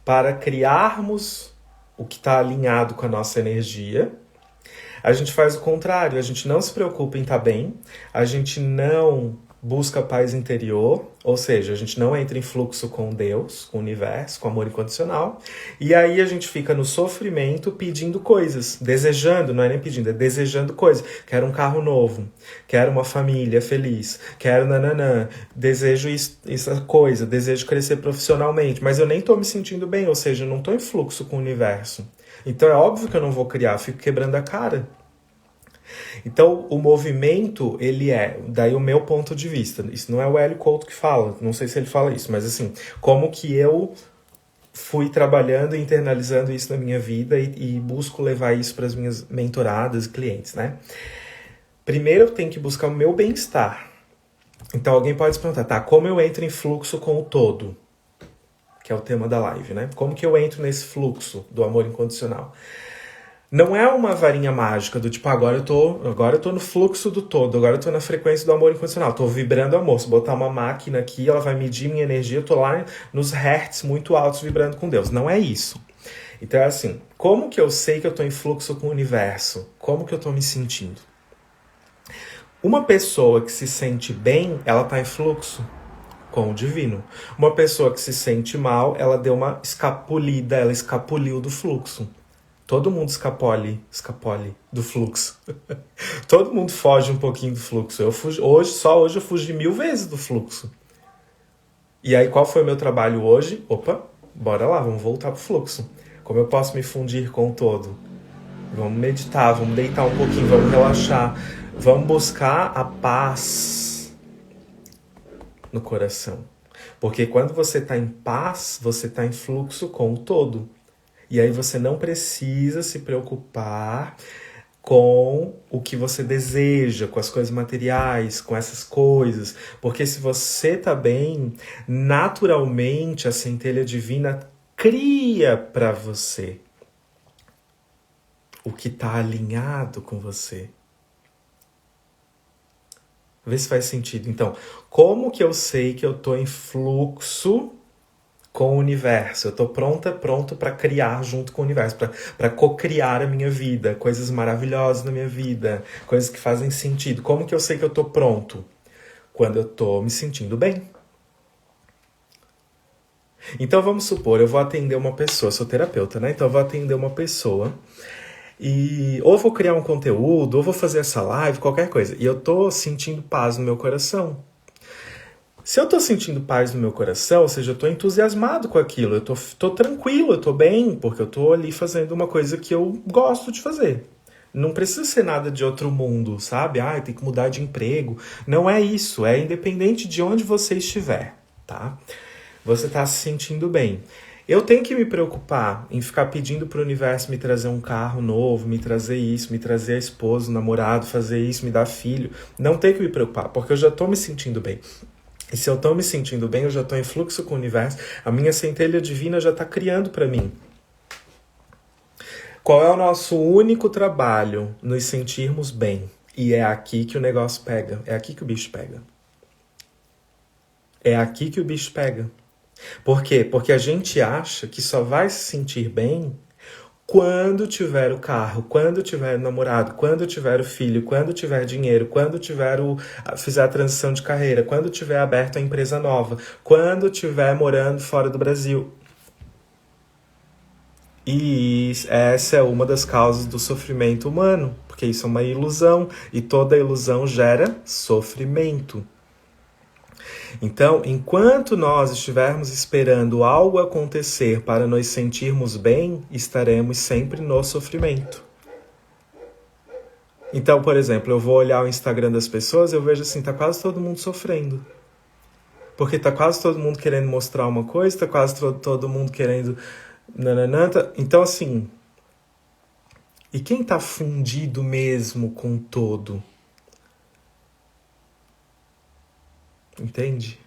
para criarmos o que está alinhado com a nossa energia, a gente faz o contrário, a gente não se preocupa em estar bem, a gente não busca paz interior, ou seja, a gente não entra em fluxo com Deus, com o universo, com o amor incondicional, e aí a gente fica no sofrimento pedindo coisas, desejando, não é nem pedindo, é desejando coisas. Quero um carro novo, quero uma família feliz, quero nananã, desejo essa coisa, desejo crescer profissionalmente, mas eu nem estou me sentindo bem, ou seja, eu não estou em fluxo com o universo. Então é óbvio que eu não vou criar, fico quebrando a cara. Então, o movimento, ele é, daí o meu ponto de vista, isso não é o Hélio Couto que fala, não sei se ele fala isso, mas assim, como que eu fui trabalhando e internalizando isso na minha vida e busco levar isso para as minhas mentoradas e clientes, né? Primeiro eu tenho que buscar o meu bem-estar. Então alguém pode se perguntar, tá, como eu entro em fluxo com o todo? Que é o tema da live, né? Como que eu entro nesse fluxo do amor incondicional? Não é uma varinha mágica do tipo, agora eu tô no fluxo do todo, agora eu tô na frequência do amor incondicional, tô vibrando amor. Se botar uma máquina aqui, ela vai medir minha energia, eu tô lá nos hertz muito altos vibrando com Deus. Não é isso. Então é assim, como que eu sei que eu tô em fluxo com o universo? Como que eu tô me sentindo? Uma pessoa que se sente bem, ela tá em fluxo com o divino. Uma pessoa que se sente mal, ela deu uma escapulida, ela escapuliu do fluxo. Todo mundo escapole do fluxo. Todo mundo foge um pouquinho do fluxo. Só hoje eu fugi 1000 vezes do fluxo. E aí, qual foi o meu trabalho hoje? Opa, bora lá, vamos voltar pro fluxo. Como eu posso me fundir com o todo? Vamos meditar, vamos deitar um pouquinho, vamos relaxar. Vamos buscar a paz no coração. Porque quando você está em paz, você está em fluxo com o todo. E aí você não precisa se preocupar com o que você deseja, com as coisas materiais, com essas coisas. Porque se você está bem, naturalmente a centelha divina cria para você o que está alinhado com você. Vê se faz sentido. Então, como que eu sei que eu estou em fluxo com o universo? Eu estou pronto para criar junto com o universo, para co-criar a minha vida, coisas maravilhosas na minha vida, coisas que fazem sentido. Como que eu sei que eu estou pronto? Quando eu estou me sentindo bem. Então vamos supor, eu vou atender uma pessoa, sou terapeuta, né? Então eu vou atender uma pessoa e ou vou criar um conteúdo, ou vou fazer essa live, qualquer coisa. E eu tô sentindo paz no meu coração. Se eu tô sentindo paz no meu coração, ou seja, eu tô entusiasmado com aquilo, eu tô tranquilo, eu tô bem, porque eu tô ali fazendo uma coisa que eu gosto de fazer. Não precisa ser nada de outro mundo, sabe? Ah, tem que mudar de emprego. Não é isso, é independente de onde você estiver, tá? Você tá se sentindo bem. Eu tenho que me preocupar em ficar pedindo pro universo me trazer um carro novo, me trazer isso, me trazer a esposa, o namorado, fazer isso, me dar filho. Não tenho que me preocupar, porque eu já tô me sentindo bem. E se eu tô me sentindo bem, eu já tô em fluxo com o universo, a minha centelha divina já tá criando para mim. Qual é o nosso único trabalho? Nos sentirmos bem. E é aqui que o negócio pega. É aqui que o bicho pega. É aqui que o bicho pega. Por quê? Porque a gente acha que só vai se sentir bem quando tiver o carro, quando tiver o namorado, quando tiver o filho, quando tiver dinheiro, quando fizer a transição de carreira, quando tiver aberto a empresa nova, quando tiver morando fora do Brasil. E essa é uma das causas do sofrimento humano, porque isso é uma ilusão e toda ilusão gera sofrimento. Então, enquanto nós estivermos esperando algo acontecer para nos sentirmos bem, estaremos sempre no sofrimento. Então, por exemplo, eu vou olhar o Instagram das pessoas e eu vejo assim, tá quase todo mundo sofrendo. Porque tá quase todo mundo querendo mostrar uma coisa, tá quase todo mundo querendo... Então, assim... E quem tá fundido mesmo com todo? Entende?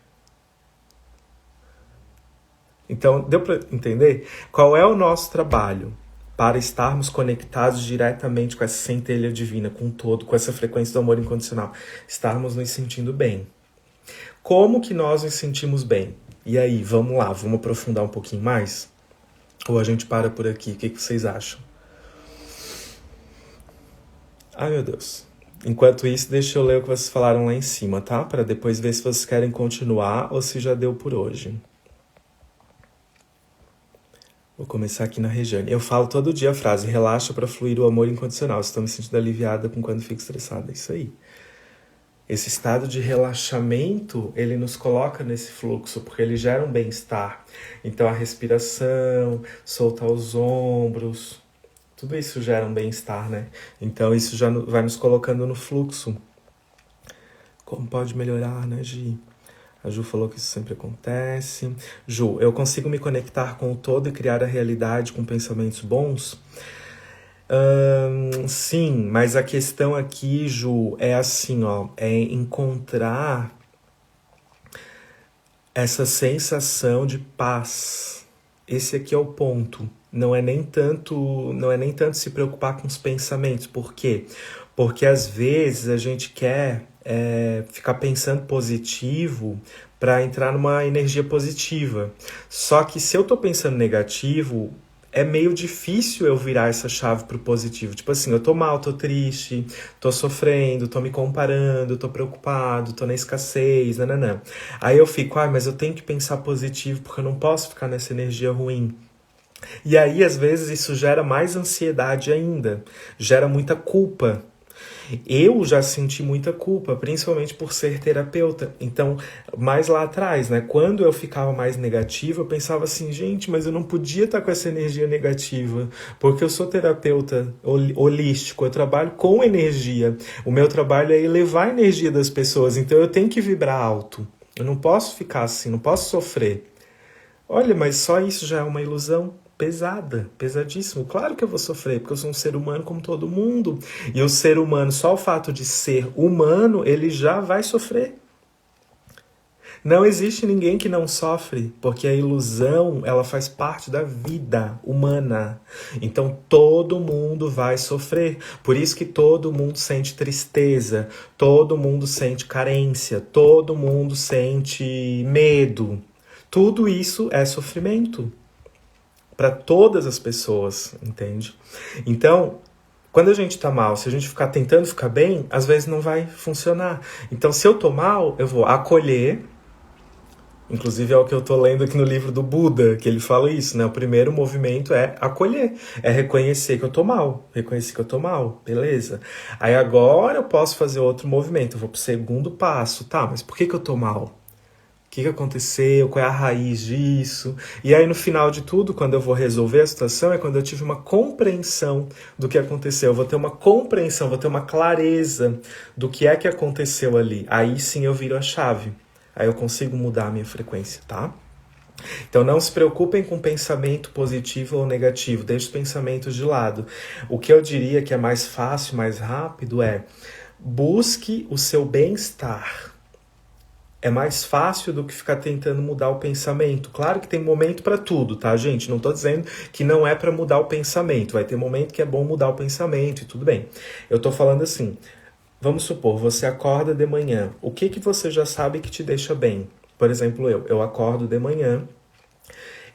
Então, deu para entender? Qual é o nosso trabalho para estarmos conectados diretamente com essa centelha divina, com todo, com essa frequência do amor incondicional? Estarmos nos sentindo bem. Como que nós nos sentimos bem? E aí, vamos lá, vamos aprofundar um pouquinho mais? Ou a gente para por aqui? O que vocês acham? Ai, meu Deus. Enquanto isso, deixa eu ler o que vocês falaram lá em cima, tá? Para depois ver se vocês querem continuar ou se já deu por hoje. Vou começar aqui na Regiane. Eu falo todo dia a frase, relaxa para fluir o amor incondicional. Estou me sentindo aliviada com quando fico estressada. É isso aí. Esse estado de relaxamento, ele nos coloca nesse fluxo, porque ele gera um bem-estar. Então a respiração, soltar os ombros, tudo isso gera um bem-estar, né? Então isso já vai nos colocando no fluxo. Como pode melhorar, né, Gi? A Ju falou que isso sempre acontece. Ju, eu consigo me conectar com o todo e criar a realidade com pensamentos bons? Sim, mas a questão aqui, Ju, é assim, ó, é encontrar essa sensação de paz. Esse aqui é o ponto. Não é nem tanto se preocupar com os pensamentos. Por quê? Porque às vezes a gente quer ficar pensando positivo para entrar numa energia positiva. Só que se eu tô pensando negativo, é meio difícil eu virar essa chave pro positivo. Tipo assim, eu tô mal, tô triste, tô sofrendo, tô me comparando, tô preocupado, tô na escassez, nananã. Aí eu fico, mas eu tenho que pensar positivo porque eu não posso ficar nessa energia ruim. E aí, às vezes, isso gera mais ansiedade ainda, gera muita culpa. Eu já senti muita culpa, principalmente por ser terapeuta. Então, mais lá atrás, né? Quando eu ficava mais negativo, eu pensava assim, gente, mas eu não podia estar com essa energia negativa, porque eu sou terapeuta holístico, eu trabalho com energia. O meu trabalho é elevar a energia das pessoas, então eu tenho que vibrar alto. Eu não posso ficar assim, não posso sofrer. Olha, mas só isso já é uma ilusão pesada, pesadíssimo. Claro que eu vou sofrer, porque eu sou um ser humano como todo mundo. E o ser humano, só o fato de ser humano, ele já vai sofrer. Não existe ninguém que não sofre, porque a ilusão, ela faz parte da vida humana. Então todo mundo vai sofrer. Por isso que todo mundo sente tristeza, todo mundo sente carência, todo mundo sente medo. Tudo isso é sofrimento para todas as pessoas, entende? Então, quando a gente tá mal, se a gente ficar tentando ficar bem, às vezes não vai funcionar. Então, se eu tô mal, eu vou acolher. Inclusive é o que eu tô lendo aqui no livro do Buda, que ele fala isso, né? O primeiro movimento é acolher, é reconhecer que eu tô mal, reconhecer que eu tô mal, beleza. Aí agora eu posso fazer outro movimento, eu vou pro segundo passo, tá, mas por que eu tô mal? O que aconteceu? Qual é a raiz disso? E aí, no final de tudo, quando eu vou resolver a situação, é quando eu tive uma compreensão do que aconteceu. Eu vou ter uma compreensão, vou ter uma clareza do que é que aconteceu ali. Aí sim eu viro a chave. Aí eu consigo mudar a minha frequência, tá? Então não se preocupem com pensamento positivo ou negativo. Deixe os pensamentos de lado. O que eu diria que é mais fácil, mais rápido é busque o seu bem-estar. É mais fácil do que ficar tentando mudar o pensamento. Claro que tem momento para tudo, tá, gente? Não tô dizendo que não é para mudar o pensamento. Vai ter momento que é bom mudar o pensamento e tudo bem. Eu tô falando assim, vamos supor, você acorda de manhã. O que você já sabe que te deixa bem? Por exemplo, eu acordo de manhã,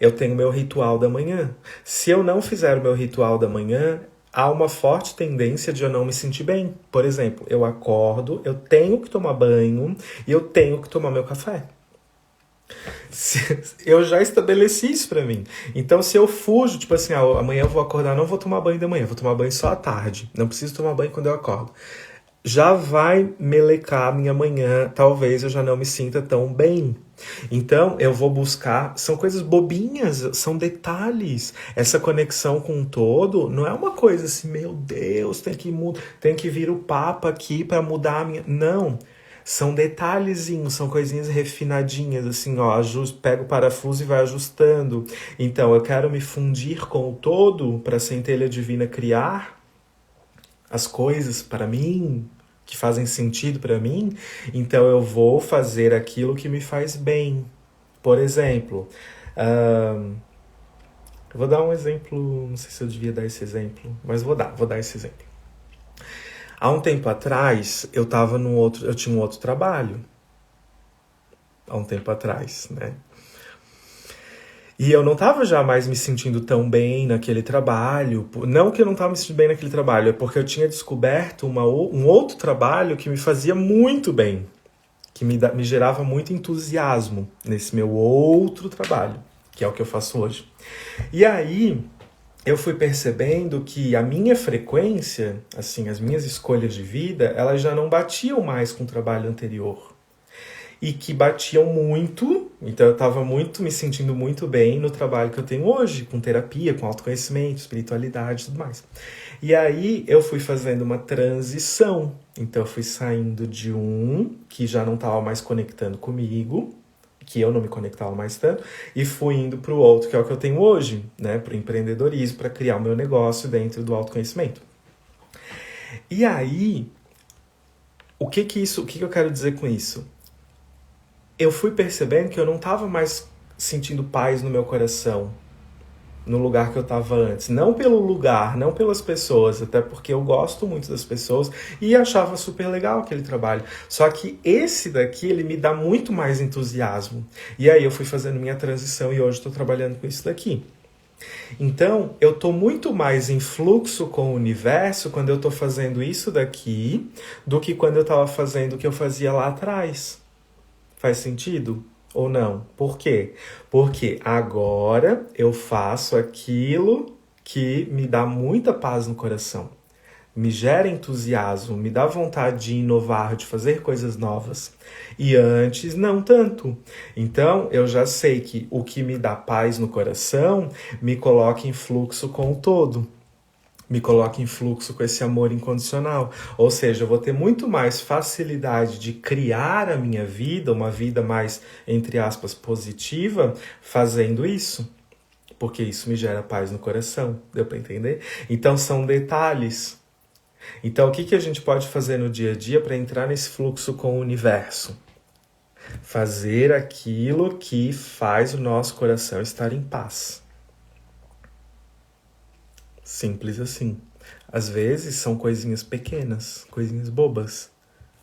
eu tenho meu ritual da manhã. Se eu não fizer o meu ritual da manhã, há uma forte tendência de eu não me sentir bem. Por exemplo, eu acordo, eu tenho que tomar banho e eu tenho que tomar meu café. Eu já estabeleci isso pra mim. Então, se eu fujo, tipo assim, amanhã eu vou acordar, não vou tomar banho de manhã, vou tomar banho só à tarde. Não preciso tomar banho quando eu acordo. Já vai melecar a minha manhã, talvez eu já não me sinta tão bem. Então, eu vou buscar, são coisas bobinhas, são detalhes. Essa conexão com o todo não é uma coisa assim, meu Deus, tem que vir o Papa aqui para mudar a minha... Não, são detalhezinhos, são coisinhas refinadinhas, assim, ó, pega o parafuso e vai ajustando. Então, eu quero me fundir com o todo para a centelha divina criar as coisas para mim, que fazem sentido para mim, então eu vou fazer aquilo que me faz bem. Por exemplo, eu vou dar um exemplo, não sei se eu devia dar esse exemplo, mas vou dar esse exemplo. Há um tempo atrás, eu tinha um outro trabalho. Há um tempo atrás, né? E eu não estava já mais me sentindo tão bem naquele trabalho. Não que eu não estava me sentindo bem naquele trabalho, é porque eu tinha descoberto um outro trabalho que me fazia muito bem, que me gerava muito entusiasmo nesse meu outro trabalho, que é o que eu faço hoje. E aí eu fui percebendo que a minha frequência, assim, as minhas escolhas de vida, elas já não batiam mais com o trabalho anterior. E que batiam muito, então eu estava me sentindo muito bem no trabalho que eu tenho hoje, com terapia, com autoconhecimento, espiritualidade e tudo mais. E aí eu fui fazendo uma transição, então eu fui saindo de um que já não estava mais conectando comigo, que eu não me conectava mais tanto, e fui indo para o outro, que é o que eu tenho hoje, né, para o empreendedorismo, para criar o meu negócio dentro do autoconhecimento. E aí, o que eu quero dizer com isso? Eu fui percebendo que eu não estava mais sentindo paz no meu coração, no lugar que eu estava antes. Não pelo lugar, não pelas pessoas, até porque eu gosto muito das pessoas e achava super legal aquele trabalho. Só que esse daqui, ele me dá muito mais entusiasmo. E aí eu fui fazendo minha transição e hoje estou trabalhando com isso daqui. Então, eu estou muito mais em fluxo com o universo quando eu estou fazendo isso daqui do que quando eu estava fazendo o que eu fazia lá atrás. Faz sentido ou não? Por quê? Porque agora eu faço aquilo que me dá muita paz no coração. me gera entusiasmo, me dá vontade de inovar, de fazer coisas novas. E antes, não tanto. Então, eu já sei que o que me dá paz no coração me coloca em fluxo com o todo. Me coloca em fluxo com esse amor incondicional. Ou seja, eu vou ter muito mais facilidade de criar a minha vida, uma vida mais, entre aspas, positiva, fazendo isso. Porque isso me gera paz no coração. Deu para entender? Então, são detalhes. Então, o que a gente pode fazer no dia a dia para entrar nesse fluxo com o universo? Fazer aquilo que faz o nosso coração estar em paz. Simples assim. Às vezes são coisinhas pequenas, coisinhas bobas.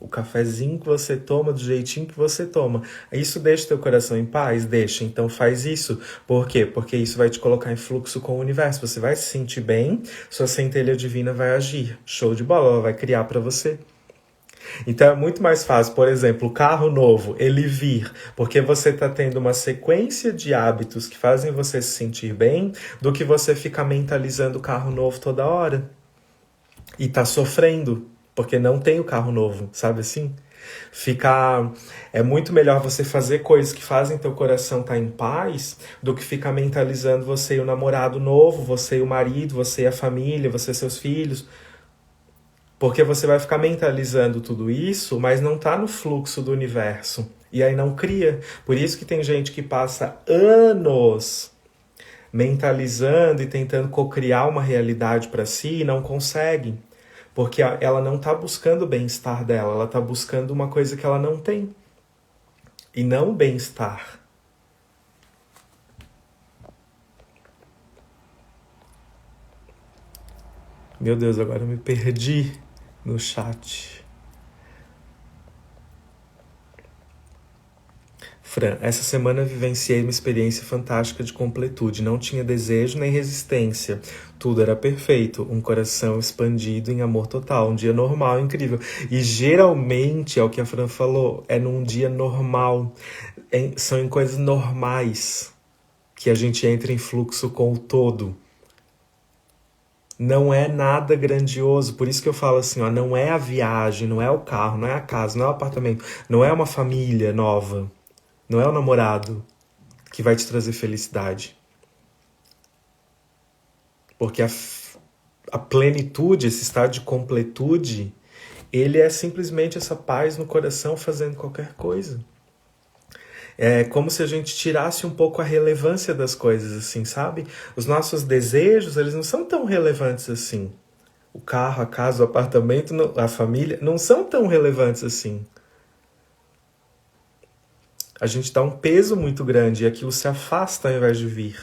O cafezinho que você toma do jeitinho que você toma. Isso deixa o teu coração em paz? Deixa. Então faz isso. Por quê? Porque isso vai te colocar em fluxo com o universo. Você vai se sentir bem, sua centelha divina vai agir. Show de bola, ela vai criar para você. Então é muito mais fácil, por exemplo, o carro novo, ele vir, porque você está tendo uma sequência de hábitos que fazem você se sentir bem, do que você ficar mentalizando o carro novo toda hora. E tá sofrendo, porque não tem o carro novo, sabe assim? É muito melhor você fazer coisas que fazem teu coração estar em paz do que ficar mentalizando você e o namorado novo, você e o marido, você e a família, você e seus filhos. Porque você vai ficar mentalizando tudo isso, mas não tá no fluxo do universo. E aí não cria. Por isso que tem gente que passa anos mentalizando e tentando cocriar uma realidade para si e não consegue. Porque ela não tá buscando o bem-estar dela, ela tá buscando uma coisa que ela não tem. E não o bem-estar. Meu Deus, agora eu me perdi no chat. Fran, essa semana vivenciei uma experiência fantástica de completude. Não tinha desejo nem resistência. Tudo era perfeito. Um coração expandido em amor total. Um dia normal, incrível. E geralmente, é o que a Fran falou, é num dia normal. São em coisas normais que a gente entra em fluxo com o todo. Não é nada grandioso, por isso que eu falo assim, ó, não é a viagem, não é o carro, não é a casa, não é o apartamento, não é uma família nova, não é o namorado que vai te trazer felicidade. Porque a plenitude, esse estado de completude, ele é simplesmente essa paz no coração fazendo qualquer coisa. É como se a gente tirasse um pouco a relevância das coisas, assim, sabe? Os nossos desejos, eles não são tão relevantes assim. O carro, a casa, o apartamento, a família, não são tão relevantes assim. A gente dá um peso muito grande e aquilo se afasta ao invés de vir.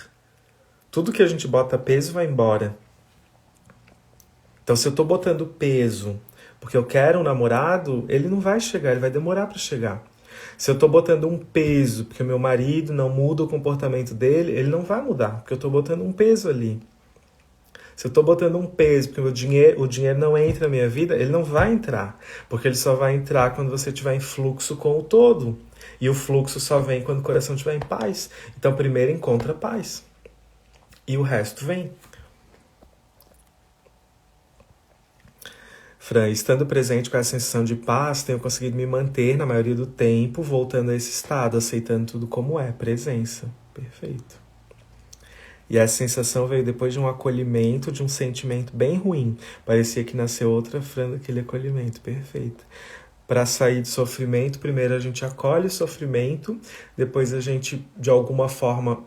Tudo que a gente bota peso vai embora. Então, se eu tô botando peso porque eu quero um namorado, ele não vai chegar, ele vai demorar para chegar. Se eu tô botando um peso porque meu marido não muda o comportamento dele, ele não vai mudar, porque eu tô botando um peso ali. Se eu tô botando um peso porque o dinheiro não entra na minha vida, ele não vai entrar, porque ele só vai entrar quando você estiver em fluxo com o todo. E o fluxo só vem quando o coração estiver em paz. Então, primeiro encontra paz. E o resto vem. Fran, estando presente com essa sensação de paz, tenho conseguido me manter, na maioria do tempo, voltando a esse estado, aceitando tudo como é, presença. Perfeito. E essa sensação veio depois de um acolhimento, de um sentimento bem ruim. Parecia que nasceu outra Fran daquele acolhimento. Perfeito. Para sair do sofrimento, primeiro a gente acolhe o sofrimento, depois a gente, de alguma forma,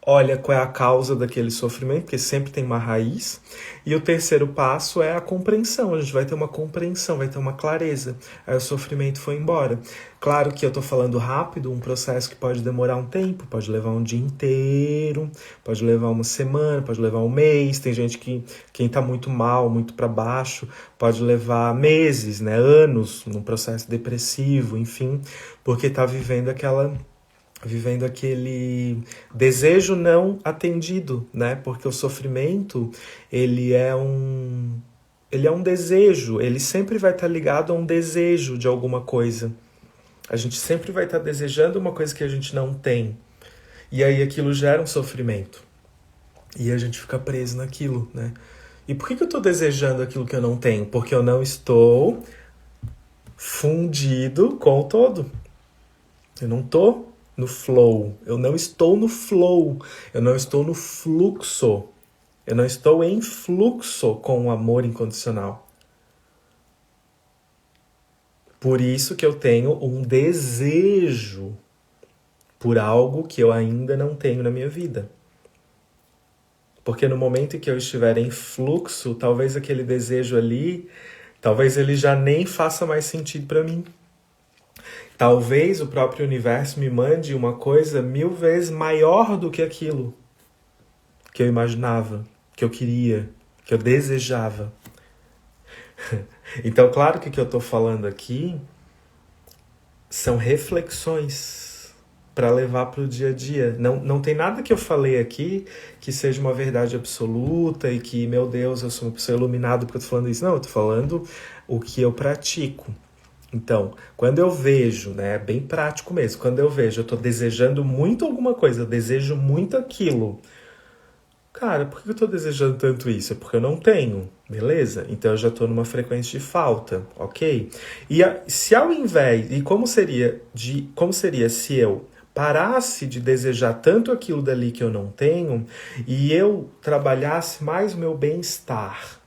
olha qual é a causa daquele sofrimento, porque sempre tem uma raiz. E o terceiro passo é a compreensão. A gente vai ter uma compreensão, vai ter uma clareza. Aí o sofrimento foi embora. Claro que eu estou falando rápido, um processo que pode demorar um tempo, pode levar um dia inteiro, pode levar uma semana, pode levar um mês. Tem gente que, quem está muito mal, muito para baixo, pode levar meses, né, anos, num processo depressivo, enfim, porque está vivendo aquele desejo não atendido, né? Porque o sofrimento, ele é um desejo, ele sempre vai estar ligado a um desejo de alguma coisa. A gente sempre vai estar desejando uma coisa que a gente não tem. E aí aquilo gera um sofrimento. E a gente fica preso naquilo, né? E por que eu estou desejando aquilo que eu não tenho? Porque eu não estou fundido com o todo. Eu não estou no flow. Eu não estou no flow. Eu não estou no fluxo. Eu não estou em fluxo com o amor incondicional. Por isso que eu tenho um desejo por algo que eu ainda não tenho na minha vida. Porque no momento em que eu estiver em fluxo, talvez aquele desejo ali, talvez ele já nem faça mais sentido para mim. Talvez o próprio universo me mande uma coisa 1000 vezes maior do que aquilo que eu imaginava, que eu queria, que eu desejava. Então, claro que o que eu estou falando aqui são reflexões para levar para o dia a dia. Não tem nada que eu falei aqui que seja uma verdade absoluta e que, meu Deus, eu sou uma pessoa iluminada porque eu estou falando isso. Não, eu estou falando o que eu pratico. Então, quando eu vejo, né, bem prático mesmo, quando eu vejo, eu estou desejando muito alguma coisa, eu desejo muito aquilo. Cara, por que eu tô desejando tanto isso? É porque eu não tenho, beleza? Então eu já tô numa frequência de falta, ok? Se ao invés, e como seria se eu parasse de desejar tanto aquilo dali que eu não tenho e eu trabalhasse mais o meu bem-estar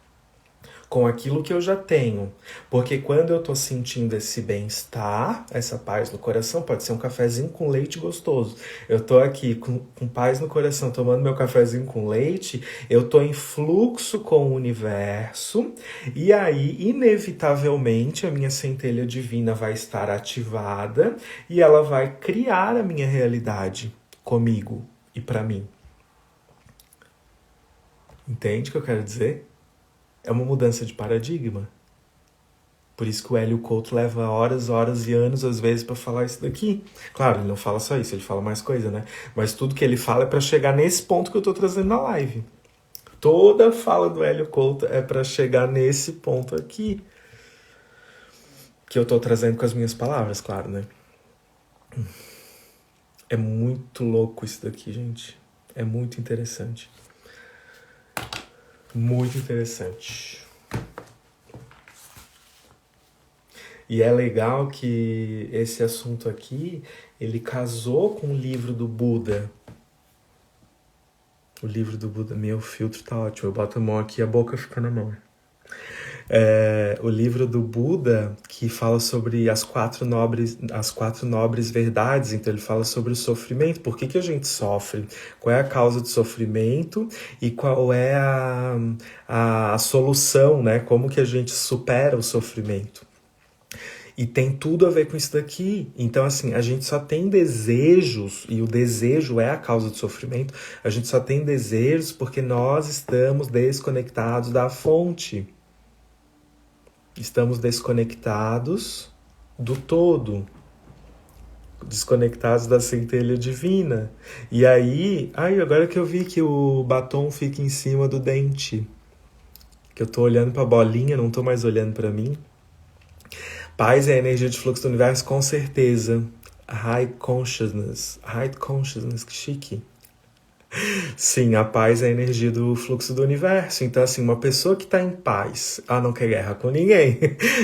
com aquilo que eu já tenho. Porque quando eu tô sentindo esse bem-estar, essa paz no coração, pode ser um cafezinho com leite gostoso. Eu tô aqui com paz no coração, tomando meu cafezinho com leite, eu tô em fluxo com o universo, e aí, inevitavelmente, a minha centelha divina vai estar ativada e ela vai criar a minha realidade comigo e para mim. Entende o que eu quero dizer? É uma mudança de paradigma. Por isso que o Hélio Couto leva horas, horas e anos, às vezes, para falar isso daqui. Claro, ele não fala só isso, ele fala mais coisa, né? Mas tudo que ele fala é para chegar nesse ponto que eu tô trazendo na live. Toda fala do Hélio Couto é para chegar nesse ponto aqui. Que eu tô trazendo com as minhas palavras, claro, né? É muito louco isso daqui, gente. É muito interessante. Muito interessante. E é legal que esse assunto aqui, ele casou com o livro do Buda. O livro do Buda, meu filtro tá ótimo, eu boto a mão aqui e a boca fica na mão. O livro do Buda, que fala sobre as quatro nobres verdades, então ele fala sobre o sofrimento, por que a gente sofre, qual é a causa do sofrimento e qual é a solução, né? Como que a gente supera o sofrimento. E tem tudo a ver com isso daqui. Então, assim, a gente só tem desejos, e o desejo é a causa do sofrimento, a gente só tem desejos porque nós estamos desconectados da fonte. Estamos desconectados do todo. Desconectados da centelha divina. E aí, agora que eu vi que o batom fica em cima do dente, que eu tô olhando pra bolinha, não tô mais olhando pra mim. Paz é a energia de fluxo do universo, com certeza. High consciousness, que chique. Sim, a paz é a energia do fluxo do universo. Então, assim, uma pessoa que está em paz, não quer guerra com ninguém.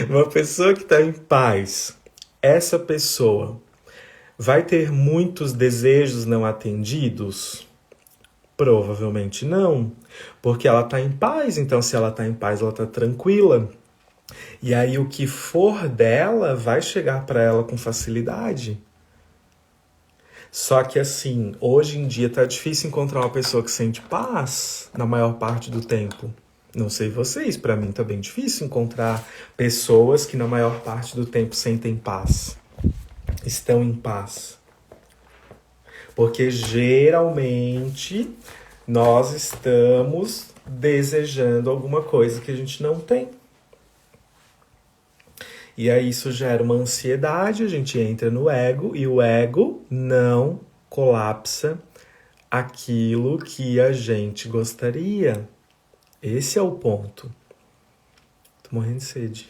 Uma pessoa que está em paz, essa pessoa vai ter muitos desejos não atendidos? Provavelmente não, porque ela está em paz. Então, se ela está em paz, ela está tranquila. E aí o que for dela vai chegar para ela com facilidade. Só que assim, hoje em dia tá difícil encontrar uma pessoa que sente paz na maior parte do tempo. Não sei vocês, para mim tá bem difícil encontrar pessoas que na maior parte do tempo sentem paz. Estão em paz. Porque geralmente nós estamos desejando alguma coisa que a gente não tem. E aí isso gera uma ansiedade, a gente entra no ego e o ego não colapsa aquilo que a gente gostaria. Esse é o ponto. Tô morrendo de sede.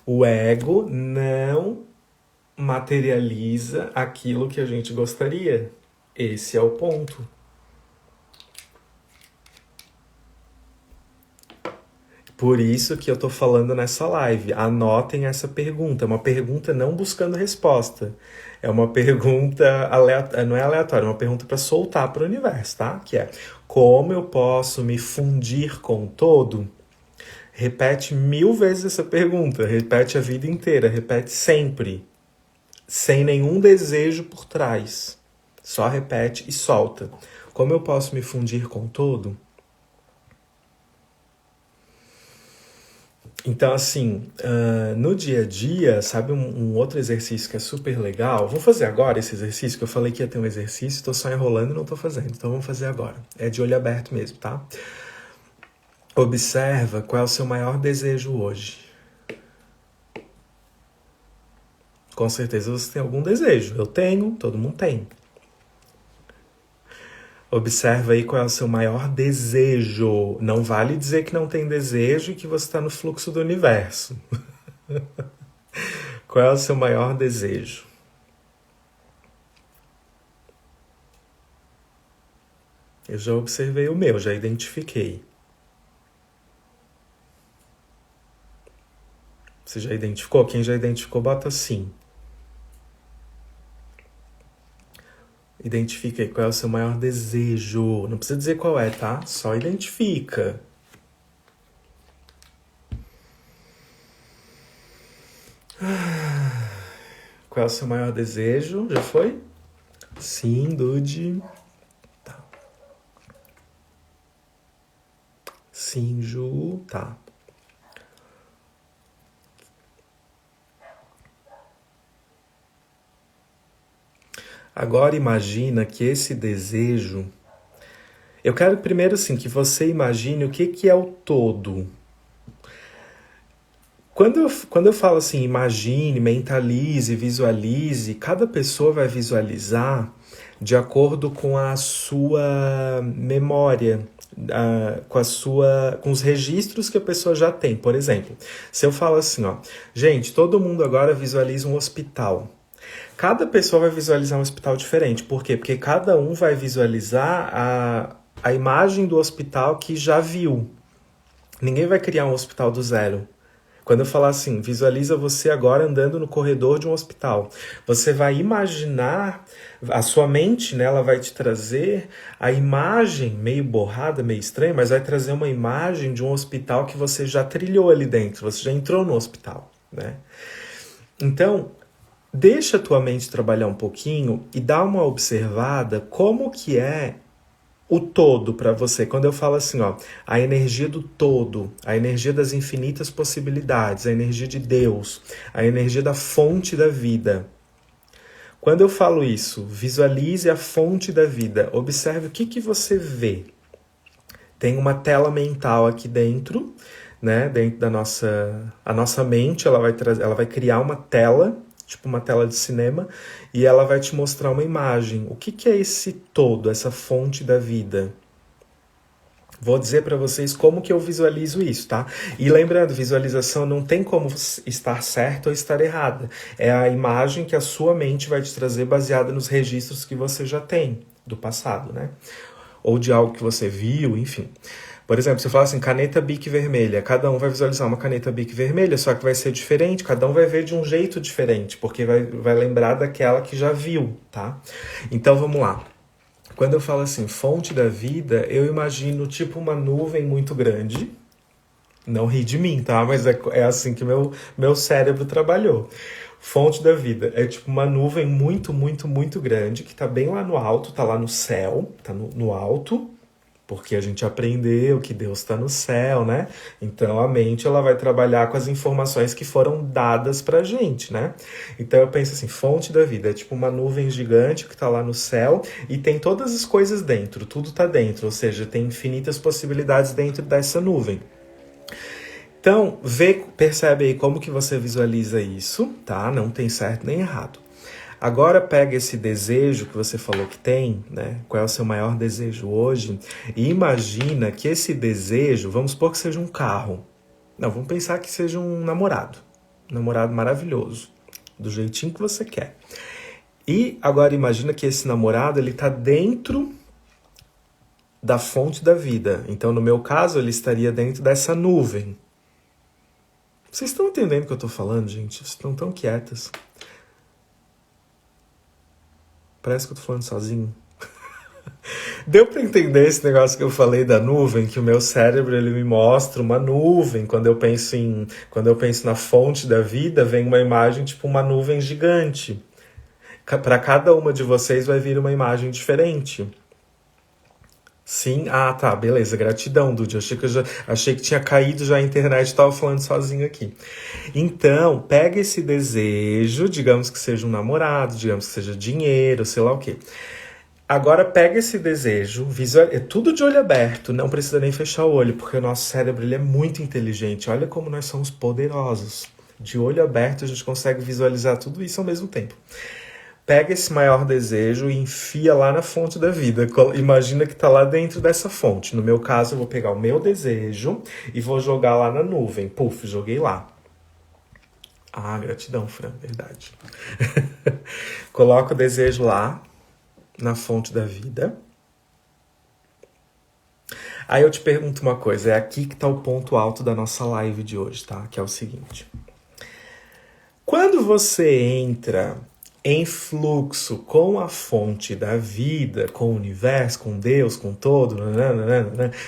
O ego não materializa aquilo que a gente gostaria. Esse é o ponto. Por isso que eu tô falando nessa live. Anotem essa pergunta. É uma pergunta não buscando resposta. É uma pergunta aleatória, não é aleatória, é uma pergunta para soltar para o universo, tá? Que é: como eu posso me fundir com o todo? Repete 1000 vezes essa pergunta. Repete a vida inteira. Repete sempre. Sem nenhum desejo por trás. Só repete e solta. Como eu posso me fundir com o todo? Então, assim, no dia a dia, sabe um outro exercício que é super legal? Vou fazer agora esse exercício, que eu falei que ia ter um exercício, tô só enrolando e não tô fazendo. Então vamos fazer agora. É de olho aberto mesmo, tá? Observa qual é o seu maior desejo hoje. Com certeza você tem algum desejo. Eu tenho, todo mundo tem. Observa aí qual é o seu maior desejo. Não vale dizer que não tem desejo e que você está no fluxo do universo. Qual é o seu maior desejo? Eu já observei o meu, já identifiquei. Você já identificou? Quem já identificou, bota sim. Identifica aí qual é o seu maior desejo. Não precisa dizer qual é, tá? Só identifica. Qual é o seu maior desejo? Já foi? Sim, Dude. Tá. Sim, Ju. Tá. Agora imagina que esse desejo... Eu quero primeiro assim que você imagine o que é o todo. Quando eu falo assim, imagine, mentalize, visualize, cada pessoa vai visualizar de acordo com a sua memória, com os registros que a pessoa já tem. Por exemplo, se eu falo assim, ó, gente, todo mundo agora visualiza um hospital. Cada pessoa vai visualizar um hospital diferente. Por quê? Porque cada um vai visualizar a imagem do hospital que já viu. Ninguém vai criar um hospital do zero. Quando eu falar assim, visualiza você agora andando no corredor de um hospital. Você vai imaginar, a sua mente, né, ela vai te trazer a imagem, meio borrada, meio estranha, mas vai trazer uma imagem de um hospital que você já trilhou ali dentro, você já entrou no hospital, né? Então, deixa a tua mente trabalhar um pouquinho e dá uma observada como que é o todo para você. Quando eu falo assim, ó, a energia do todo, a energia das infinitas possibilidades, a energia de Deus, a energia da fonte da vida. Quando eu falo isso, visualize a fonte da vida. Observe o que você vê. Tem uma tela mental aqui dentro, né? Dentro da nossa mente, ela vai criar uma tela, tipo uma tela de cinema, e ela vai te mostrar uma imagem. O que é esse todo, essa fonte da vida? Vou dizer para vocês como que eu visualizo isso, tá? E lembrando, visualização não tem como estar certa ou estar errada. É a imagem que a sua mente vai te trazer baseada nos registros que você já tem do passado, né? Ou de algo que você viu, enfim. Por exemplo, se eu falar assim, caneta Bic vermelha, cada um vai visualizar uma caneta Bic vermelha, só que vai ser diferente, cada um vai ver de um jeito diferente, porque vai lembrar daquela que já viu, tá? Então vamos lá. Quando eu falo assim, fonte da vida, eu imagino tipo uma nuvem muito grande. Não ri de mim, tá? Mas é assim que meu cérebro trabalhou. Fonte da vida é tipo uma nuvem muito, muito, muito grande, que tá bem lá no alto, tá lá no céu, tá no alto, porque a gente aprendeu que Deus está no céu, né? Então a mente ela vai trabalhar com as informações que foram dadas pra gente, né? Então eu penso assim, fonte da vida é tipo uma nuvem gigante que está lá no céu e tem todas as coisas dentro, tudo tá dentro, ou seja, tem infinitas possibilidades dentro dessa nuvem. Então, percebe aí como que você visualiza isso, tá? Não tem certo nem errado. Agora pega esse desejo que você falou que tem, né? Qual é o seu maior desejo hoje? E imagina que esse desejo, vamos supor que seja um carro. Não, vamos pensar que seja um namorado. Um namorado maravilhoso, do jeitinho que você quer. E agora imagina que esse namorado, ele tá dentro da fonte da vida. Então, no meu caso, ele estaria dentro dessa nuvem, Vocês estão entendendo o que eu tô falando, gente? Vocês estão tão quietas. Parece que eu tô falando sozinho. Deu pra entender esse negócio que eu falei da nuvem? Que o meu cérebro, ele me mostra uma nuvem. Quando eu penso na fonte da vida, vem uma imagem tipo uma nuvem gigante. Para cada uma de vocês vai vir uma imagem diferente. Sim? Ah, tá, beleza. Gratidão, Dude. Achei que tinha caído já a internet e tava falando sozinho aqui. Então, pega esse desejo, digamos que seja um namorado, digamos que seja dinheiro, sei lá o quê. Agora pega esse desejo, é tudo de olho aberto, não precisa nem fechar o olho, porque o nosso cérebro ele é muito inteligente. Olha como nós somos poderosos. De olho aberto a gente consegue visualizar tudo isso ao mesmo tempo. Pega esse maior desejo e enfia lá na fonte da vida. Imagina que está lá dentro dessa fonte. No meu caso, eu vou pegar o meu desejo e vou jogar lá na nuvem. Puf, joguei lá. Ah, gratidão, Fran, verdade. Coloca o desejo lá, na fonte da vida. Aí eu te pergunto uma coisa, é aqui que está o ponto alto da nossa live de hoje, tá? Que é o seguinte. Quando você entra em fluxo com a fonte da vida, com o universo, com Deus, com todo,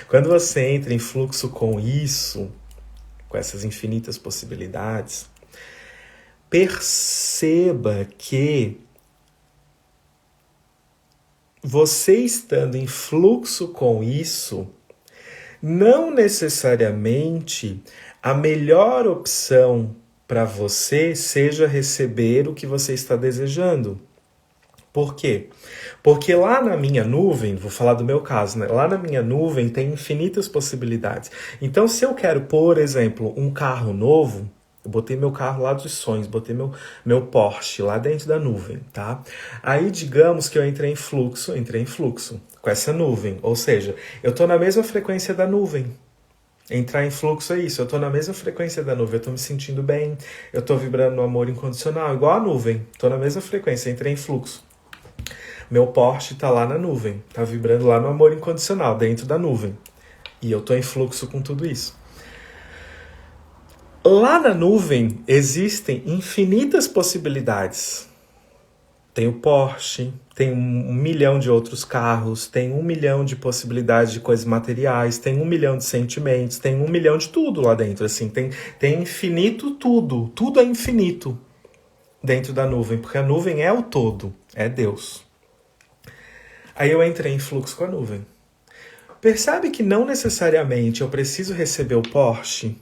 quando você entra em fluxo com isso, com essas infinitas possibilidades, perceba que você estando em fluxo com isso, não necessariamente a melhor opção para você seja receber o que você está desejando. Por quê? Porque lá na minha nuvem, vou falar do meu caso, né? Lá na minha nuvem tem infinitas possibilidades. Então, se eu quero, por exemplo, um carro novo, eu botei meu carro lá dos sonhos, botei meu Porsche lá dentro da nuvem, tá? Aí, digamos que eu entrei em fluxo com essa nuvem. Ou seja, eu tô na mesma frequência da nuvem. Entrar em fluxo é isso, eu tô na mesma frequência da nuvem, eu tô me sentindo bem, eu tô vibrando no amor incondicional, igual a nuvem, tô na mesma frequência, entrei em fluxo. Meu Porsche tá lá na nuvem, tá vibrando lá no amor incondicional, dentro da nuvem. E eu tô em fluxo com tudo isso. Lá na nuvem existem infinitas possibilidades. Tem o Porsche, tem 1 milhão de outros carros, tem 1 milhão de possibilidades de coisas materiais, tem 1 milhão de sentimentos, tem 1 milhão de tudo lá dentro, assim, tem infinito tudo é infinito dentro da nuvem, porque a nuvem é o todo, é Deus. Aí eu entrei em fluxo com a nuvem. Percebe que não necessariamente eu preciso receber o Porsche,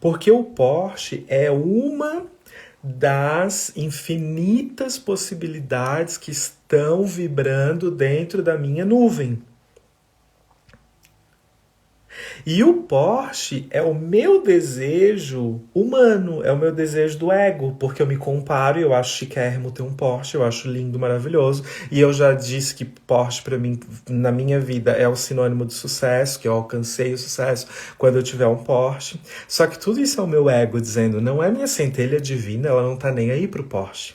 porque o Porsche é uma das infinitas possibilidades que estão vibrando dentro da minha nuvem. E o Porsche é o meu desejo humano, é o meu desejo do ego, porque eu me comparo e eu acho chiquérrimo ter um Porsche, eu acho lindo, maravilhoso. E eu já disse que Porsche, para mim, na minha vida, é o sinônimo de sucesso, que eu alcancei o sucesso quando eu tiver um Porsche. Só que tudo isso é o meu ego dizendo, não é minha centelha divina, ela não tá nem aí pro Porsche.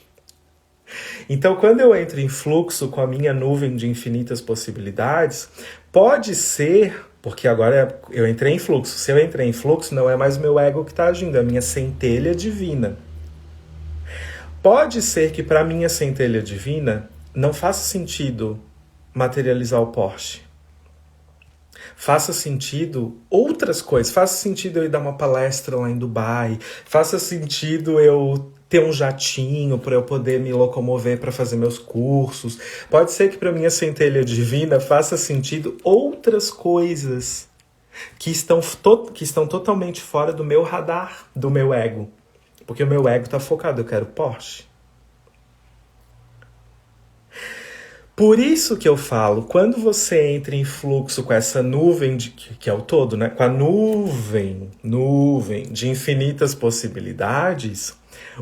Então, quando eu entro em fluxo com a minha nuvem de infinitas possibilidades, pode ser, porque agora eu entrei em fluxo. Se eu entrei em fluxo, não é mais o meu ego que está agindo, é a minha centelha divina. Pode ser que para a minha centelha divina não faça sentido materializar o Porsche. Faça sentido outras coisas. Faça sentido eu ir dar uma palestra lá em Dubai. Faça sentido eu ter um jatinho para eu poder me locomover para fazer meus cursos. Pode ser que para minha centelha divina faça sentido outras coisas que estão totalmente fora do meu radar, do meu ego. Porque o meu ego está focado, eu quero Porsche. Por isso que eu falo, quando você entra em fluxo com essa nuvem, que é o todo, né? Com a nuvem de infinitas possibilidades,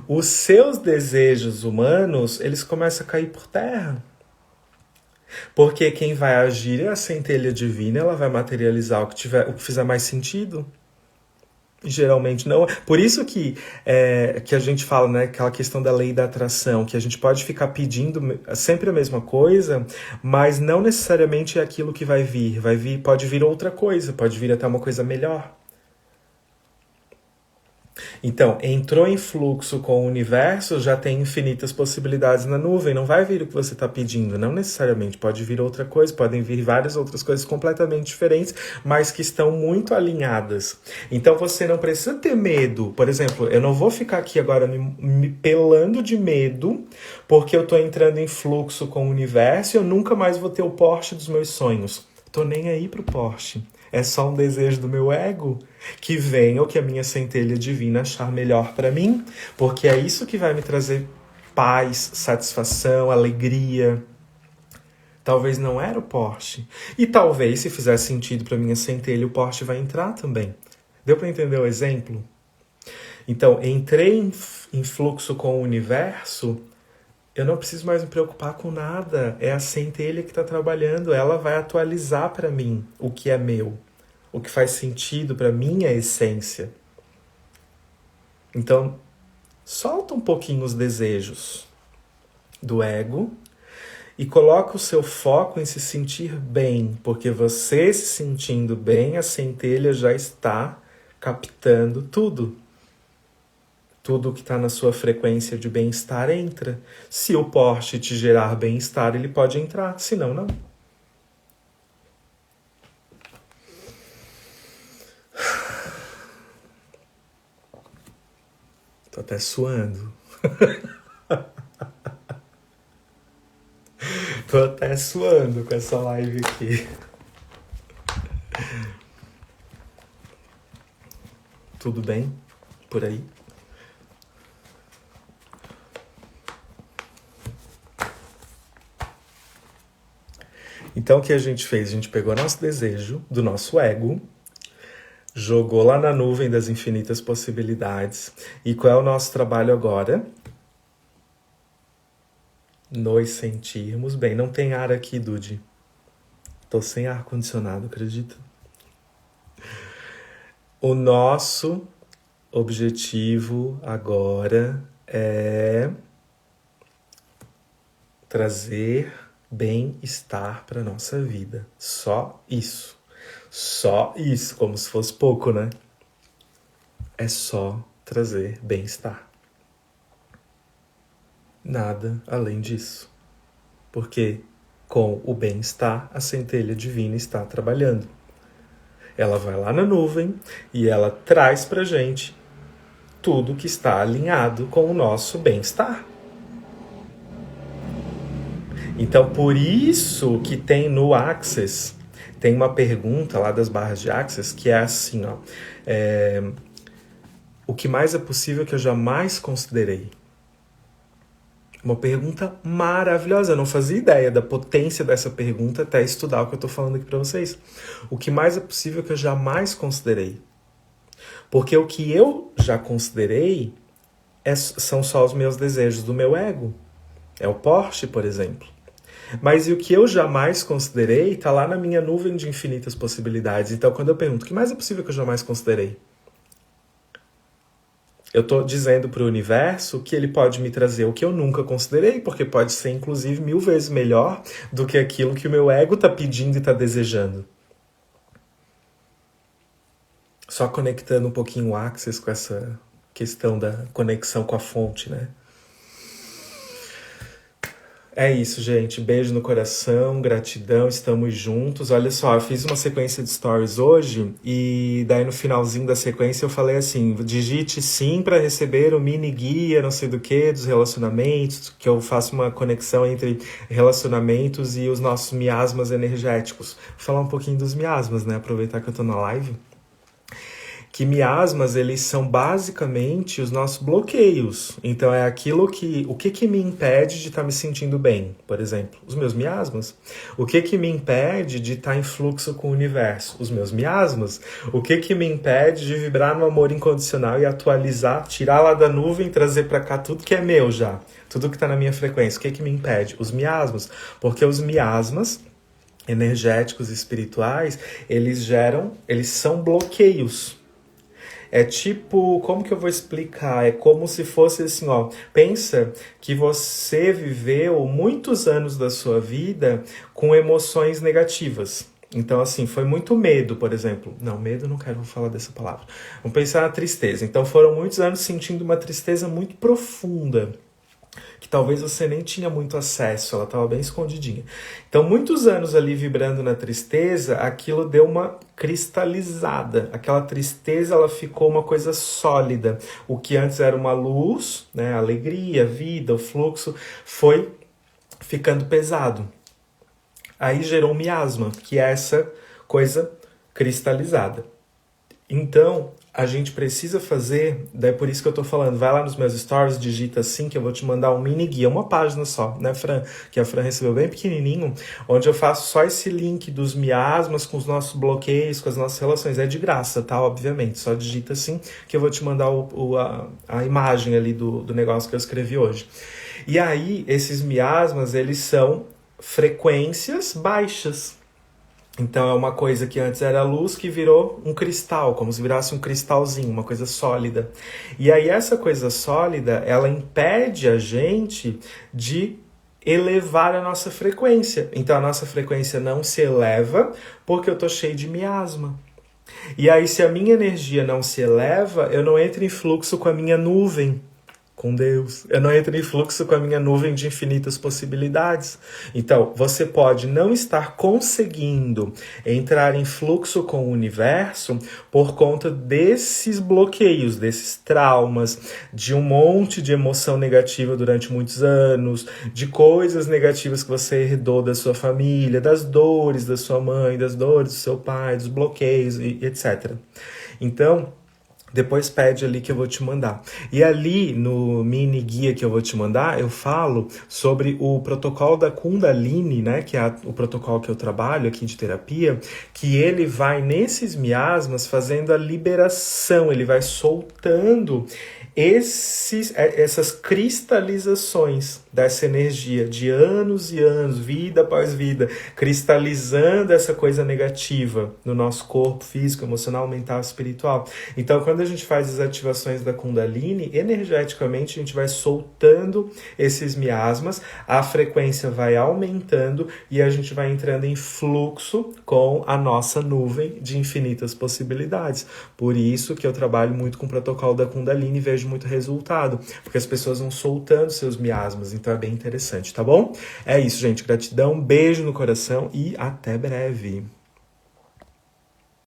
os seus desejos humanos, eles começam a cair por terra. Porque quem vai agir é a centelha divina, ela vai materializar o que fizer mais sentido. Geralmente não. Por isso que a gente fala, né, aquela questão da lei da atração, que a gente pode ficar pedindo sempre a mesma coisa, mas não necessariamente é aquilo que vai vir. Pode vir outra coisa, pode vir até uma coisa melhor. Então, entrou em fluxo com o universo, já tem infinitas possibilidades na nuvem. Não vai vir o que você está pedindo, não necessariamente. Pode vir outra coisa, podem vir várias outras coisas completamente diferentes, mas que estão muito alinhadas. Então, você não precisa ter medo. Por exemplo, eu não vou ficar aqui agora me pelando de medo, porque eu estou entrando em fluxo com o universo e eu nunca mais vou ter o Porsche dos meus sonhos. Tô nem aí pro Porsche. É só um desejo do meu ego que venha o que a minha centelha divina achar melhor para mim, porque é isso que vai me trazer paz, satisfação, alegria. Talvez não era o Porsche. E talvez, se fizer sentido para minha centelha, o Porsche vai entrar também. Deu para entender o exemplo? Então, entrei em fluxo com o universo, eu não preciso mais me preocupar com nada. É a centelha que está trabalhando. Ela vai atualizar para mim o que é meu, o que faz sentido para minha essência. Então, solta um pouquinho os desejos do ego e coloca o seu foco em se sentir bem, porque você se sentindo bem, a centelha já está captando tudo. Tudo que está na sua frequência de bem-estar entra. Se o Porsche te gerar bem-estar, ele pode entrar, senão não. Tô até suando. Tô até suando com essa live aqui. Tudo bem por aí? Então o que a gente fez? A gente pegou nosso desejo do nosso ego, jogou lá na nuvem das infinitas possibilidades. E qual é o nosso trabalho agora? Nos sentirmos bem. Não tem ar aqui, Dude. Tô sem ar-condicionado, acredita? O nosso objetivo agora é trazer bem-estar para nossa vida. Só isso. Só isso, como se fosse pouco, né? É só trazer bem-estar. Nada além disso. Porque com o bem-estar, a centelha divina está trabalhando. Ela vai lá na nuvem e ela traz pra gente tudo que está alinhado com o nosso bem-estar. Então, por isso que tem no Access, tem uma pergunta lá das barras de Access que é assim, ó. O que mais é possível que eu jamais considerei? Uma pergunta maravilhosa. Eu não fazia ideia da potência dessa pergunta até estudar o que eu estou falando aqui para vocês. O que mais é possível que eu jamais considerei? Porque o que eu já considerei são só os meus desejos do meu ego. É o Porsche, por exemplo. Mas e o que eu jamais considerei está lá na minha nuvem de infinitas possibilidades. Então, quando eu pergunto, o que mais é possível que eu jamais considerei? Eu estou dizendo para o universo que ele pode me trazer o que eu nunca considerei, porque pode ser, inclusive, 1000 vezes melhor do que aquilo que o meu ego está pedindo e está desejando. Só conectando um pouquinho o Access com essa questão da conexão com a fonte, né? É isso, gente. Beijo no coração, gratidão, estamos juntos. Olha só, eu fiz uma sequência de stories hoje e daí no finalzinho da sequência eu falei assim, digite sim para receber o mini guia, não sei do que, dos relacionamentos, que eu faço uma conexão entre relacionamentos e os nossos miasmas energéticos. Vou falar um pouquinho dos miasmas, né? Aproveitar que eu tô na live. Que miasmas, eles são basicamente os nossos bloqueios. Então é aquilo que... O que me impede de estar me sentindo bem, por exemplo? Os meus miasmas. O que me impede de estar em fluxo com o universo? Os meus miasmas. O que me impede de vibrar no amor incondicional e atualizar, tirar lá da nuvem e trazer para cá tudo que é meu já. Tudo que está na minha frequência. O que me impede? Os miasmas. Porque os miasmas energéticos e espirituais, eles são bloqueios. É tipo, como que eu vou explicar? É como se fosse assim, ó. Pensa que você viveu muitos anos da sua vida com emoções negativas. Então, assim, foi muito medo, por exemplo. Não, medo não quero falar dessa palavra. Vamos pensar na tristeza. Então, foram muitos anos sentindo uma tristeza muito profunda, que talvez você nem tinha muito acesso, ela estava bem escondidinha. Então, muitos anos ali vibrando na tristeza, aquilo deu uma cristalizada. Aquela tristeza, ela ficou uma coisa sólida. O que antes era uma luz, né, a alegria, a vida, o fluxo, foi ficando pesado. Aí gerou um miasma, que é essa coisa cristalizada. Então, a gente precisa fazer, daí por isso que eu tô falando, vai lá nos meus stories, digita assim, que eu vou te mandar um mini guia, uma página só, né, Fran? Que a Fran recebeu bem pequenininho, onde eu faço só esse link dos miasmas com os nossos bloqueios, com as nossas relações. É de graça, tá? Obviamente, só digita assim, que eu vou te mandar a imagem ali do negócio que eu escrevi hoje. E aí, esses miasmas, eles são frequências baixas. Então é uma coisa que antes era luz que virou um cristal, como se virasse um cristalzinho, uma coisa sólida. E aí essa coisa sólida, ela impede a gente de elevar a nossa frequência. Então a nossa frequência não se eleva porque eu tô cheio de miasma. E aí se a minha energia não se eleva, eu não entro em fluxo com a minha nuvem, com Deus. Eu não entro em fluxo com a minha nuvem de infinitas possibilidades. Então, você pode não estar conseguindo entrar em fluxo com o universo por conta desses bloqueios, desses traumas, de um monte de emoção negativa durante muitos anos, de coisas negativas que você herdou da sua família, das dores da sua mãe, das dores do seu pai, dos bloqueios, etc. Então, depois pede ali que eu vou te mandar. E ali no mini guia que eu vou te mandar, eu falo sobre o protocolo da Kundalini, né, que é o protocolo que eu trabalho aqui de terapia, que ele vai nesses miasmas fazendo a liberação, ele vai soltando essas cristalizações dessa energia de anos e anos, vida após vida, cristalizando essa coisa negativa no nosso corpo físico, emocional, mental, espiritual. Então, quando a gente faz as ativações da Kundalini, energeticamente a gente vai soltando esses miasmas, a frequência vai aumentando e a gente vai entrando em fluxo com a nossa nuvem de infinitas possibilidades. Por isso que eu trabalho muito com o protocolo da Kundalini e vejo muito resultado, porque as pessoas vão soltando seus miasmas, então é bem interessante, tá bom? É isso, gente, gratidão, beijo no coração e até breve.